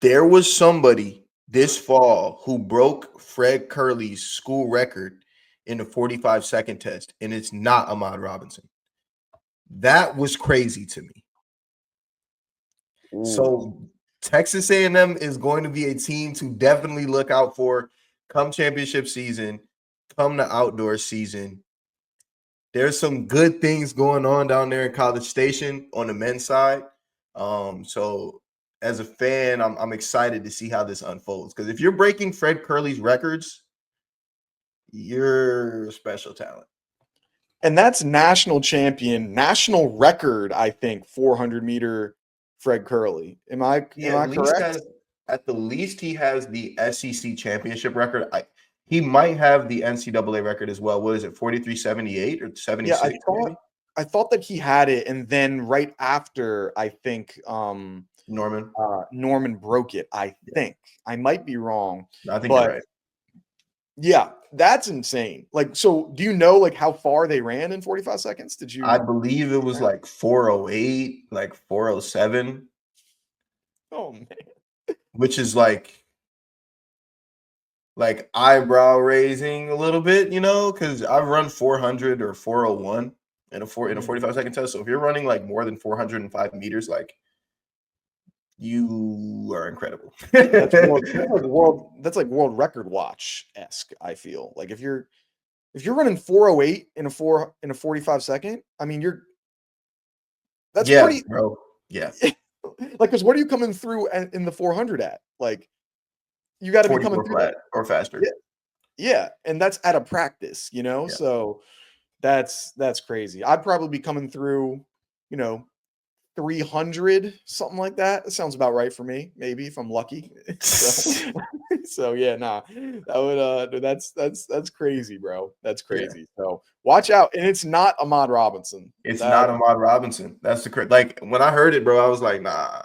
There was somebody this fall who broke Fred Curley's school record in the 45-second test, and it's not Ahmad Robinson. That was crazy to me. Ooh. So Texas A&M is going to be a team to definitely look out for come championship season, come the outdoor season. There's some good things going on down there in College Station on the men's side. So as a fan, I'm excited to see how this unfolds. Because if you're breaking Fred Curley's records, you're a special talent. And that's national record, I think, 400-meter Fred Curley. Am I correct? At the least, he has the SEC championship record. He might have the NCAA record as well. What is it, 43.78 or 76? Yeah, Maybe? I thought that he had it, and then right after, I think Norman. Norman broke it. I think I might be wrong, I think you're but right. yeah, that's insane. Like, so do you know like how far they ran in 45 seconds? Did you? I believe it was like 408, like 407, Oh man, which is like eyebrow raising a little bit, because I've run 400 or 401 in a 45-second test. So if you're running like more than 405 meters, like you are incredible. that's like world record watch esque. I feel like if you're running 408 in a 45-second, I mean that's Yeah, pretty bro. Yeah. like, because what are you coming through in the 400 at? Like, you got to be coming 44 through flat that. or faster. Yeah, and that's at a practice, Yeah. So that's crazy. I'd probably be coming through, 300, something like that. That sounds about right for me, maybe if I'm lucky. So yeah, nah, that would that's crazy, bro. That's Yeah. crazy. So watch out, and it's not Ahmad Robinson. It's not Ahmad Robinson. That's the like when I heard it, bro, I was like, nah,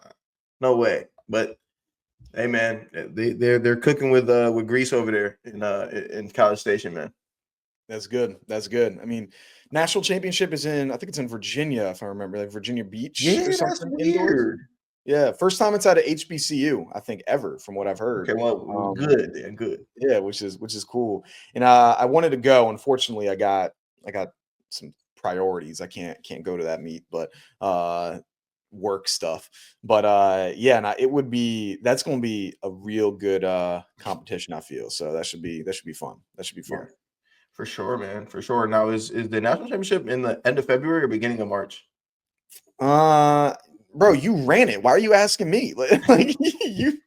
no way. But hey, man, they're cooking with grease over there in College Station, man. That's good. That's good. I mean, national championship is I think it's in Virginia, if I remember, like Virginia Beach Yeah, or something. that's Indoors. weird. Yeah, first time it's at a HBCU, I think, ever, from what I've heard. Okay, well, good then, good. Yeah, which is cool. And I wanted to go. Unfortunately, I got some priorities. I can't go to that meet, but work stuff. But yeah, and that's going to be a real good competition, I feel. So that should be fun. That should be fun. Yeah, for sure, man, for sure. Now, is the national championship in the end of February or beginning of March? Bro, you ran it. Why are you asking me? Like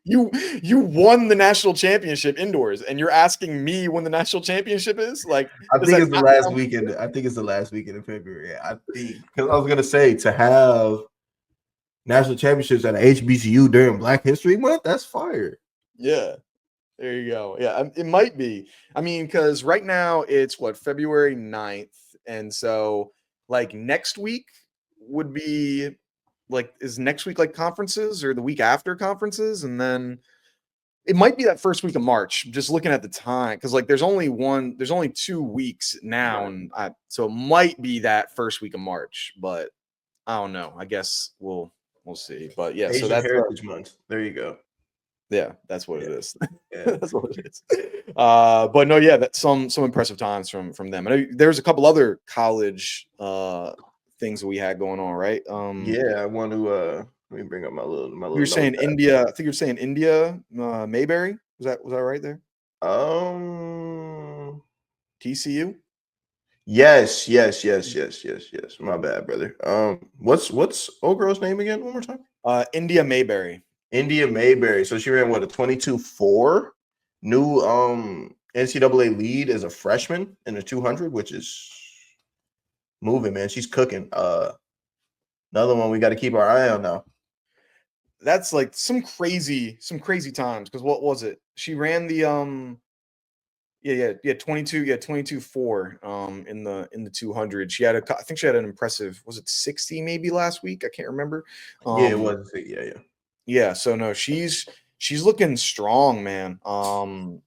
you won the national championship indoors, and you're asking me when the national championship is? Like, I think it's the last weekend. I think it's the last weekend of February. I think, because I was gonna say, to have national championships at a HBCU during Black History Month, that's fire. Yeah. There you go. Yeah, it might be. I mean, because right now it's February 9th. And so like next week would be is next week like conferences, or the week after conferences? And then it might be that first week of March, just looking at the time, because like there's only 2 weeks now. Right. And so it might be that first week of March, but I don't know. I guess we'll see. But yeah, Asian so that's Heritage Month. There you go. yeah, that's what it is. Yeah. That's what it is. But no, yeah, that's some impressive times from them. I know there's a couple other college things that we had going on, right? Yeah, I want to let me bring up my little You're saying notepad. India. I think you're saying India, Mayberry. Was that right there? TCU. Yes. My bad, brother. What's old girl's name again? One more time. India Mayberry. India Mayberry. So she ran what, a 22.4, new NCAA lead as a freshman in the 200, which is moving, man. She's cooking. Another one we got to keep our eye on now. That's like some crazy times, because what was it? She ran the 22.4 in the 200. She had I think she had an impressive, was it 60 maybe last week? I can't remember. Yeah, it was. Yeah. Yeah, so no, she's looking strong, man. From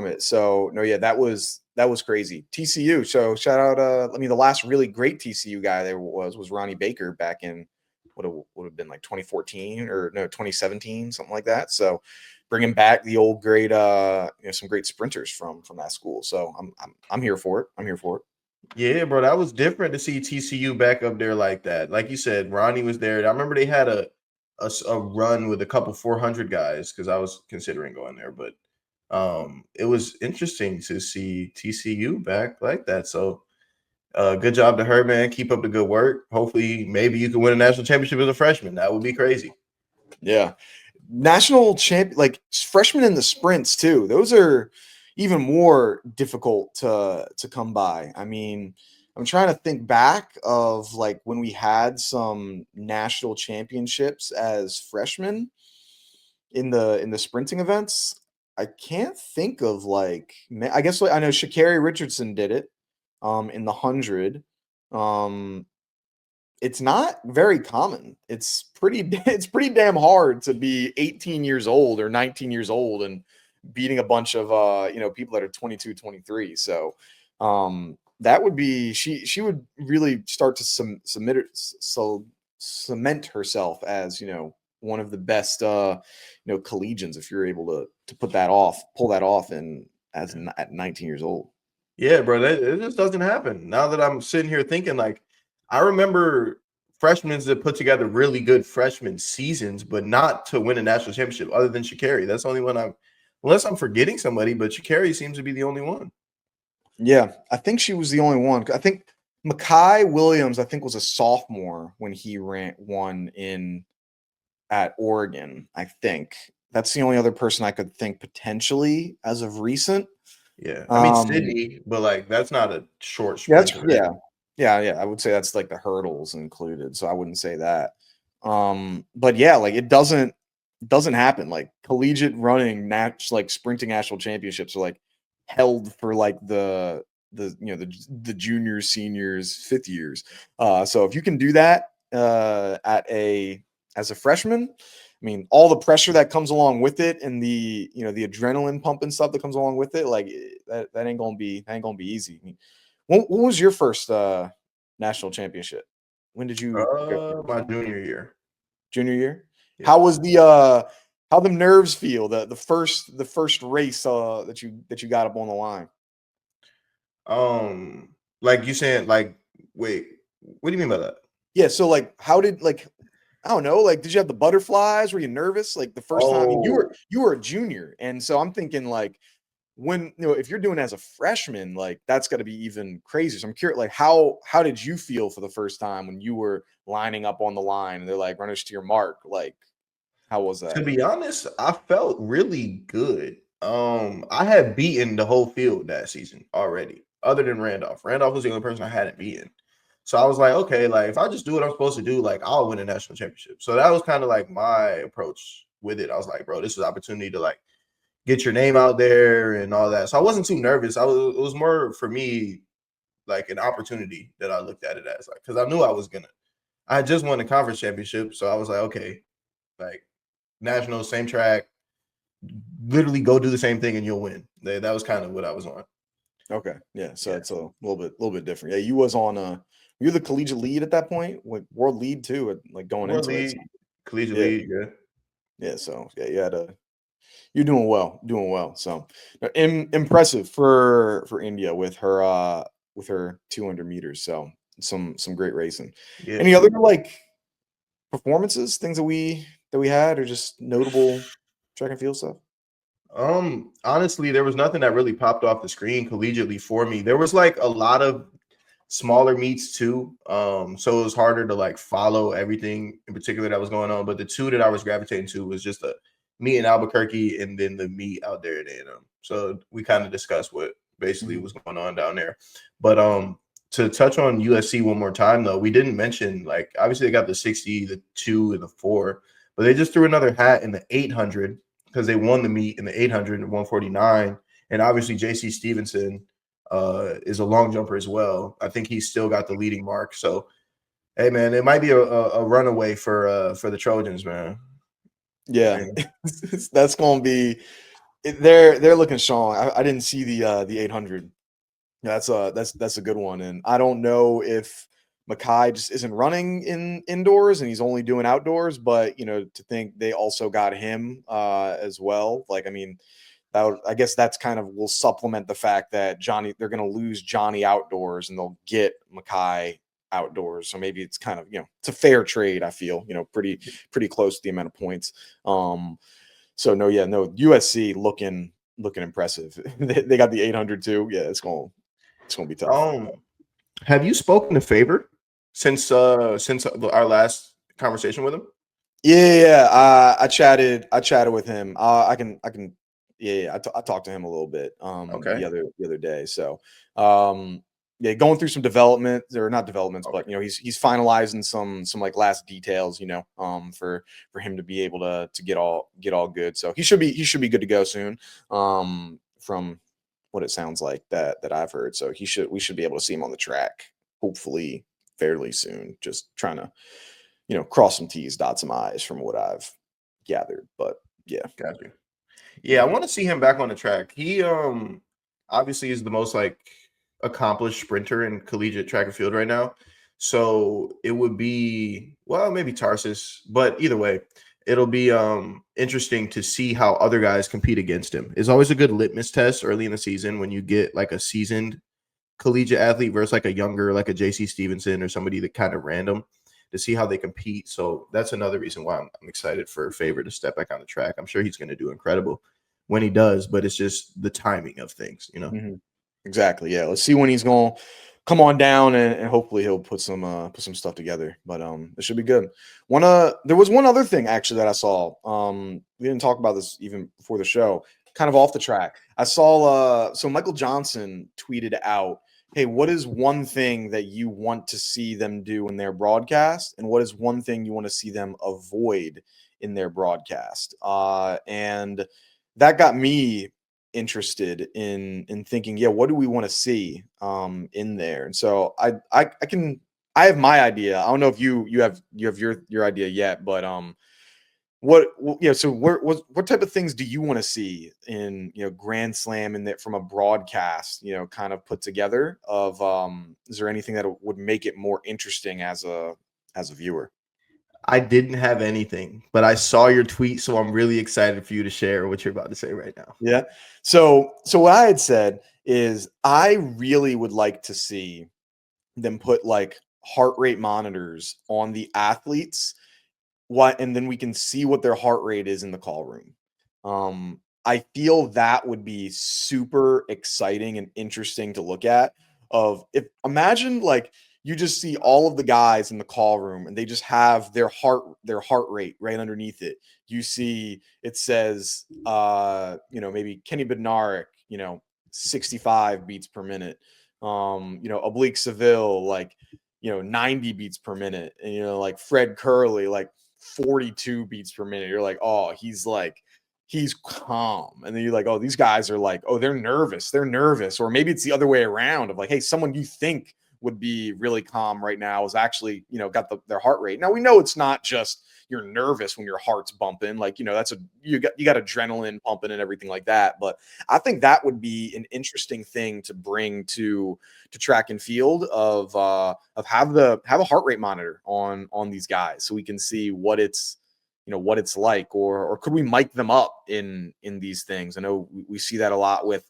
it. So no, yeah, that was crazy. TCU. So shout out the last really great TCU guy there was Ronnie Baker back in would have been like 2014 or no 2017, something like that. So bringing back the old great some great sprinters from that school. So I'm here for it. I'm here for it. Yeah, bro, that was different to see TCU back up there like that. Like you said, Ronnie was there. I remember they had a run with a couple 400 guys, because I was considering going there, but it was interesting to see TCU back like that. So good job to her, man. Keep up the good work. Hopefully, maybe you can win a national championship as a freshman. That would be crazy. Yeah. National champ, like freshmen in the sprints too. Those are even more difficult to come by. I mean, I'm trying to think back of like when we had some national championships as freshmen in the sprinting events. I can't think of I guess I know Sha'Carri Richardson did it in the 100. It's not very common. It's pretty it's pretty damn hard to be 18 years old or 19 years old and beating a bunch of people that are 22, 23. So that would be she would really start to cement herself as, one of the best collegians if you're able to pull that off at 19 years old. Yeah, bro, it just doesn't happen. Now that I'm sitting here thinking, like, I remember freshmen that put together really good freshman seasons, but not to win a national championship other than Sha'Carri. That's the only one unless I'm forgetting somebody, but Sha'Carri seems to be the only one. Yeah, I think she was the only one. I think Makai Williams, was a sophomore when he won at Oregon. I think that's the only other person I could think potentially as of recent. Yeah, I mean Sydney, but like that's not a short sprint. Yeah. I would say that's like the hurdles included, so I wouldn't say that. But yeah, like it doesn't happen. Like collegiate running, sprinting national championships are like held for like the juniors, seniors, fifth years. So if you can do that as a freshman, I mean, all the pressure that comes along with it and the adrenaline pump and stuff that comes along with it, like that ain't gonna be easy. I mean, what was your first national championship? When did you my junior year. Junior year? Yeah. How was how the nerves feel the first race that you got up on the line? Like you saying, like, wait, what do you mean by that? Yeah, so like how did I don't know, like did you have the butterflies? Were you nervous like the first time? I mean, you were a junior, and so I'm thinking like when if you're doing it as a freshman, like that's got to be even crazier. So I'm curious, like how did you feel for the first time when you were lining up on the line and they're like run us to your mark? Like how was that? To be honest, I felt really good. I had beaten the whole field that season already, other than Randolph. Randolph was the only person I hadn't beaten. So I was like, okay, like if I just do what I'm supposed to do, like I'll win a national championship. So that was kind of like my approach with it. I was like, bro, this is an opportunity to like get your name out there and all that. So I wasn't too nervous. It was more for me like an opportunity that I looked at it as, like, because I knew I had just won the conference championship. So I was like, okay, like national, same track, literally go do the same thing and you'll win. That was kind of what I was on. Okay. Yeah. So it's a little bit different. Yeah, you was on you're the collegiate lead at that point, like world lead too, like going World into league, it. collegiate Yeah. league, yeah. Yeah. So yeah, you're doing well. So impressive for India with her 200 meters. So some great racing. Yeah. Any other like performances, things that we had, or just notable track and field stuff? Honestly, there was nothing that really popped off the screen collegiately for me. There was like a lot of smaller meets too. So it was harder to like follow everything in particular that was going on. But the two that I was gravitating to was just a meet in Albuquerque and then the meet out there at A&M. So we kind of discussed what basically was going on down there. But to touch on USC one more time though, we didn't mention, like, obviously they got the 60, the 2, and the 4, but they just threw another hat in the 800 because they won the meet in the 800 and 149. And obviously JC Stevenson is a long jumper as well. I think he's still got the leading mark. So, hey, man, it might be a runaway for the Trojans, man. Yeah, that's going to be. They're looking strong. I didn't see the 800. That's a good one, and I don't know if Makai just isn't running indoors and he's only doing outdoors. But to think they also got him as well. Like, I mean, I guess that's kind of will supplement the fact that they're going to lose Johnny outdoors and they'll get Makai outdoors. So maybe it's kind of, it's a fair trade. I feel, pretty close to the amount of points. So no, USC looking impressive. They got the 800 too. Yeah, it's going to be tough. Have you spoken to Favor since our last conversation with him? Yeah. I chatted with him. I can. Yeah. I talked to him a little bit. Okay. The other day. So, yeah, going through some development or not developments, but he's finalizing some like last details, for him to be able to get all good. So he should be good to go soon. From what it sounds like that I've heard. So we should be able to see him on the track, hopefully fairly soon. Just trying to, cross some T's, dot some I's from what I've gathered. But yeah. Got you. Yeah, I want to see him back on the track. He obviously is the most like accomplished sprinter in collegiate track and field right now. So it would be, well, maybe Tarsus, but either way, it'll be interesting to see how other guys compete against him. It's always a good litmus test early in the season when you get like a seasoned collegiate athlete versus like a younger, like a JC Stevenson or somebody that kind of random, to see how they compete. So that's another reason why I'm excited for Favor to step back on the track. I'm sure he's going to do incredible when he does, but it's just the timing of things, Mm-hmm. Exactly. Yeah. Let's see when he's going to come on down, and hopefully he'll put some stuff together. But it should be good. There was one other thing actually that I saw. We didn't talk about this even before the show. Kind of off the track. I saw so Michael Johnson tweeted out, "Hey, what is one thing that you want to see them do in their broadcast, and what is one thing you want to see them avoid in their broadcast?" And that got me interested in thinking, yeah, what do we want to see in there? And so I have my idea. I don't know if you have your idea yet, but what type of things do you want to see in Grand Slam in that from a broadcast, kind of put together of is there anything that would make it more interesting as a viewer? I didn't have anything, but I saw your tweet, so I'm really excited for you to share what you're about to say right now. Yeah. So what I had said is I really would like to see them put like heart rate monitors on the athletes, and then we can see what their heart rate is in the call room. I feel that would be super exciting and interesting to look at. Imagine like you just see all of the guys in the call room and they just have their heart rate right underneath it. You see it says maybe Kenny Bednarik, 65 beats per minute. Oblique Seville, like 90 beats per minute, and like Fred Curley, like 42 beats per minute. You're like, oh, he's calm. And then you're like, oh, these guys are like, oh, they're nervous. Or maybe it's the other way around of like, hey, someone you think would be really calm right now is actually, got their heart rate. Now we know it's not just you're nervous when your heart's bumping, like, that's you got adrenaline pumping and everything like that. But I think that would be an interesting thing to bring to track and field of have a heart rate monitor on these guys so we can see what it's like, or could we mic them up in these things? I know we see that a lot with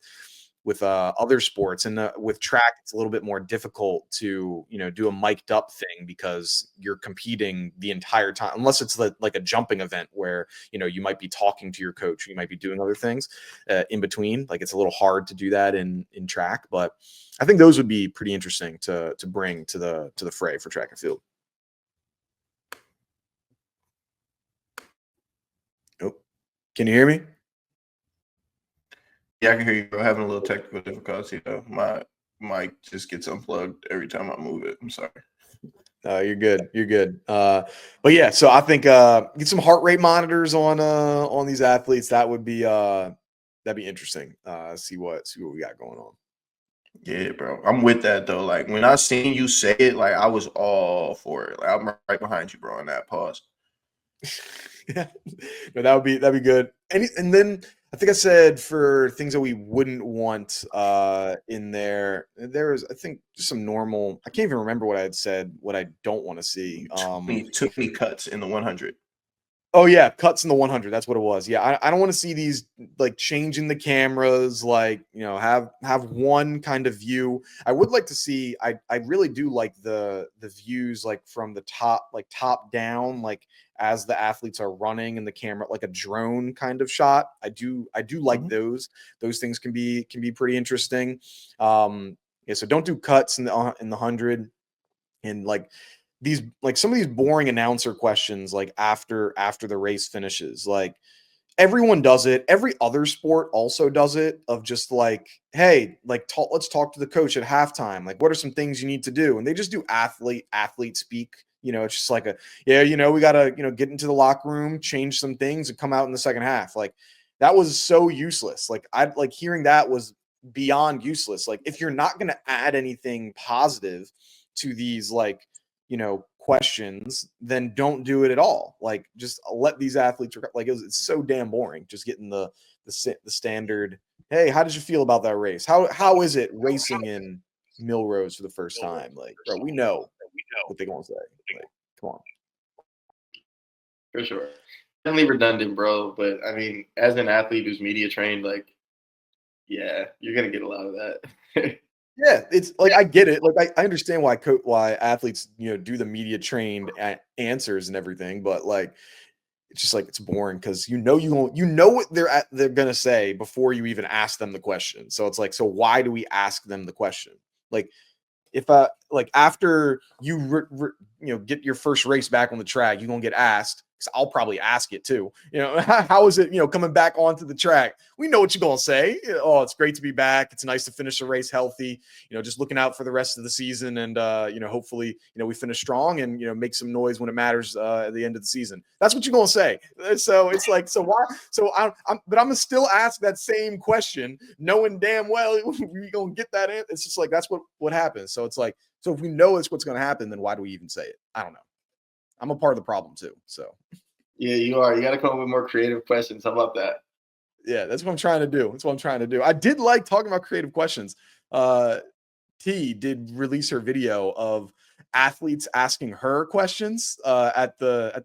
other sports, and with track it's a little bit more difficult to do a mic'd up thing because you're competing the entire time, unless it's like a jumping event where you might be talking to your coach, you might be doing other things in between. Like it's a little hard to do that in track, but I think those would be pretty interesting to bring to the fray for track and field. Oh, can you hear me? Yeah, I can hear you. I'm having a little technical difficulty though. My mic just gets unplugged every time I move it. I'm sorry. You're good. You're good. But yeah, so I think get some heart rate monitors on these athletes. That'd be interesting. See what we got going on. Yeah, bro. I'm with that though. Like when I seen you say it, like I was all for it. Like I'm right behind you, bro, on that pause. Yeah, but that'd be good. And then I think I said for things that we wouldn't want in there was, I think, just some normal. I can't even remember what I had said. What I don't want to see. Too many cuts in the 100. Oh yeah, cuts in the 100. That's what it was. Yeah, I don't want to see these like changing the cameras, like have one kind of view. I would like to see. I really do like the views like from the top, like top down, like as the athletes are running and the camera, like a drone kind of shot. I do like those. Those things can be pretty interesting. Yeah, so don't do cuts in the 100, and like some of these boring announcer questions like after the race finishes, like everyone does it. Every other sport also does it, of just like, hey, like let's talk to the coach at halftime. Like, what are some things you need to do? And they just do athlete speak. It's just like we got to, get into the locker room, change some things and come out in the second half. Like, that was so useless. Like, I like hearing that was beyond useless. Like, if you're not going to add anything positive to these, like, questions, then don't do it at all. Like, just let these athletes, like, it's so damn boring just getting the standard, hey, how did you feel about that race? How is it racing in Millrose for the first time? Like, bro, we know what they're gonna say. Like, come on. For sure. Definitely redundant, bro. But I mean, as an athlete who's media trained, like, yeah, you're gonna get a lot of that. Yeah, it's like, I get it. Like, I understand why athletes, do the media trained answers and everything, but like, it's just like, it's boring because you know what they're gonna say before you even ask them the question. So it's like, so why do we ask them the question? Like, if like after you get your first race back on the track, you're gonna get asked, because I'll probably ask it too. How is it, coming back onto the track? We know what you're gonna say. Oh, it's great to be back. It's nice to finish the race healthy. Just looking out for the rest of the season, and hopefully, we finish strong and make some noise when it matters at the end of the season. That's what you're gonna say. So it's like, so why? So I'm gonna still ask that same question, knowing damn well we gonna get that in. It's just like, that's what happens. So it's like, so if we know it's what's gonna happen, then why do we even say it? I don't know. I'm a part of the problem too. So yeah, you are. You got to come up with more creative questions. How about that? Yeah, that's what I'm trying to do. I did like talking about creative questions. T did release her video of athletes asking her questions at the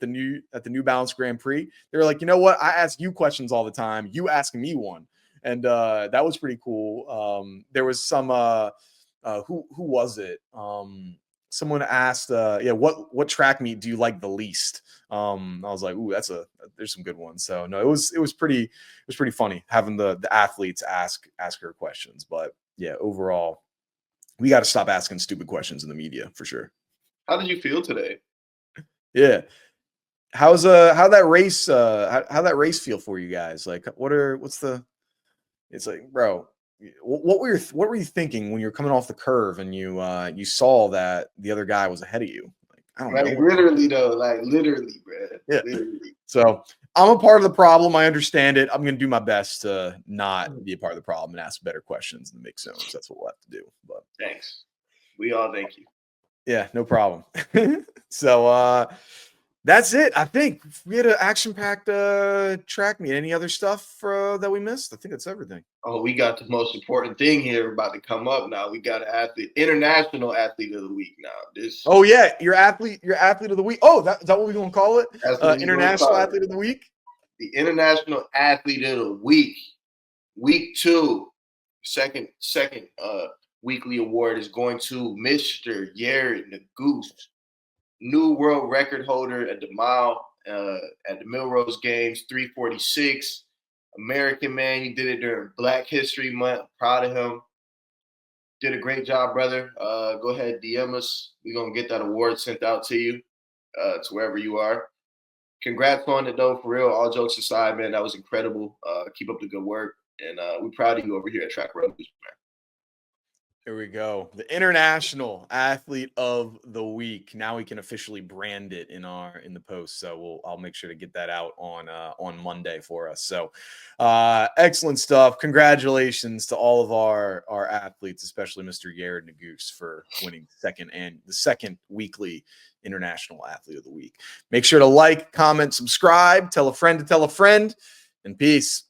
New Balance Grand Prix. They were like, you know what? I ask you questions all the time. You ask me one, and that was pretty cool. There was some who was it? Someone asked, what track meet do you like the least? I was like, ooh, there's some good ones. So no, it was pretty funny having the athletes ask her questions. But yeah, overall, we got to stop asking stupid questions in the media for sure. How did you feel today? Yeah. How that race feel for you guys? Like, it's like, bro, what were you thinking when you were coming off the curve and you saw that the other guy was ahead of you? Like, I don't know. Literally though, literally, bro. Yeah. Literally. So I'm a part of the problem. I understand it. I'm going to do my best to not be a part of the problem and ask better questions in the mix zones. That's what we'll have to do. But thanks. We all thank you. Yeah, no problem. So that's it. I think we had an action-packed track meet. Any other stuff that we missed? I think that's everything. Oh, we got the most important thing here about to come up now. We got an international athlete of the week now. Oh yeah, your athlete of the week. Oh, is that what we're gonna call it? International athlete of the week. The international athlete of the week, week 2, second weekly award is going to Mr. Yared Nuguse, new world record holder at the mile at the Milrose Games, 3:46. American man, he did it during Black History Month. Proud of him. Did a great job, brother. Go ahead, DM us. We're gonna get that award sent out to you, to wherever you are. Congrats on it, though, for real. All jokes aside, man, that was incredible. Keep up the good work, and we're proud of you over here at Track Road News, man. Here we go. The International Athlete of the Week. Now we can officially brand it in the post. So I'll make sure to get that out on Monday for us. So excellent stuff. Congratulations to all of our athletes, especially Mr. Yared Nuguse, for winning the second weekly International Athlete of the Week. Make sure to like, comment, subscribe, tell a friend to tell a friend, and peace.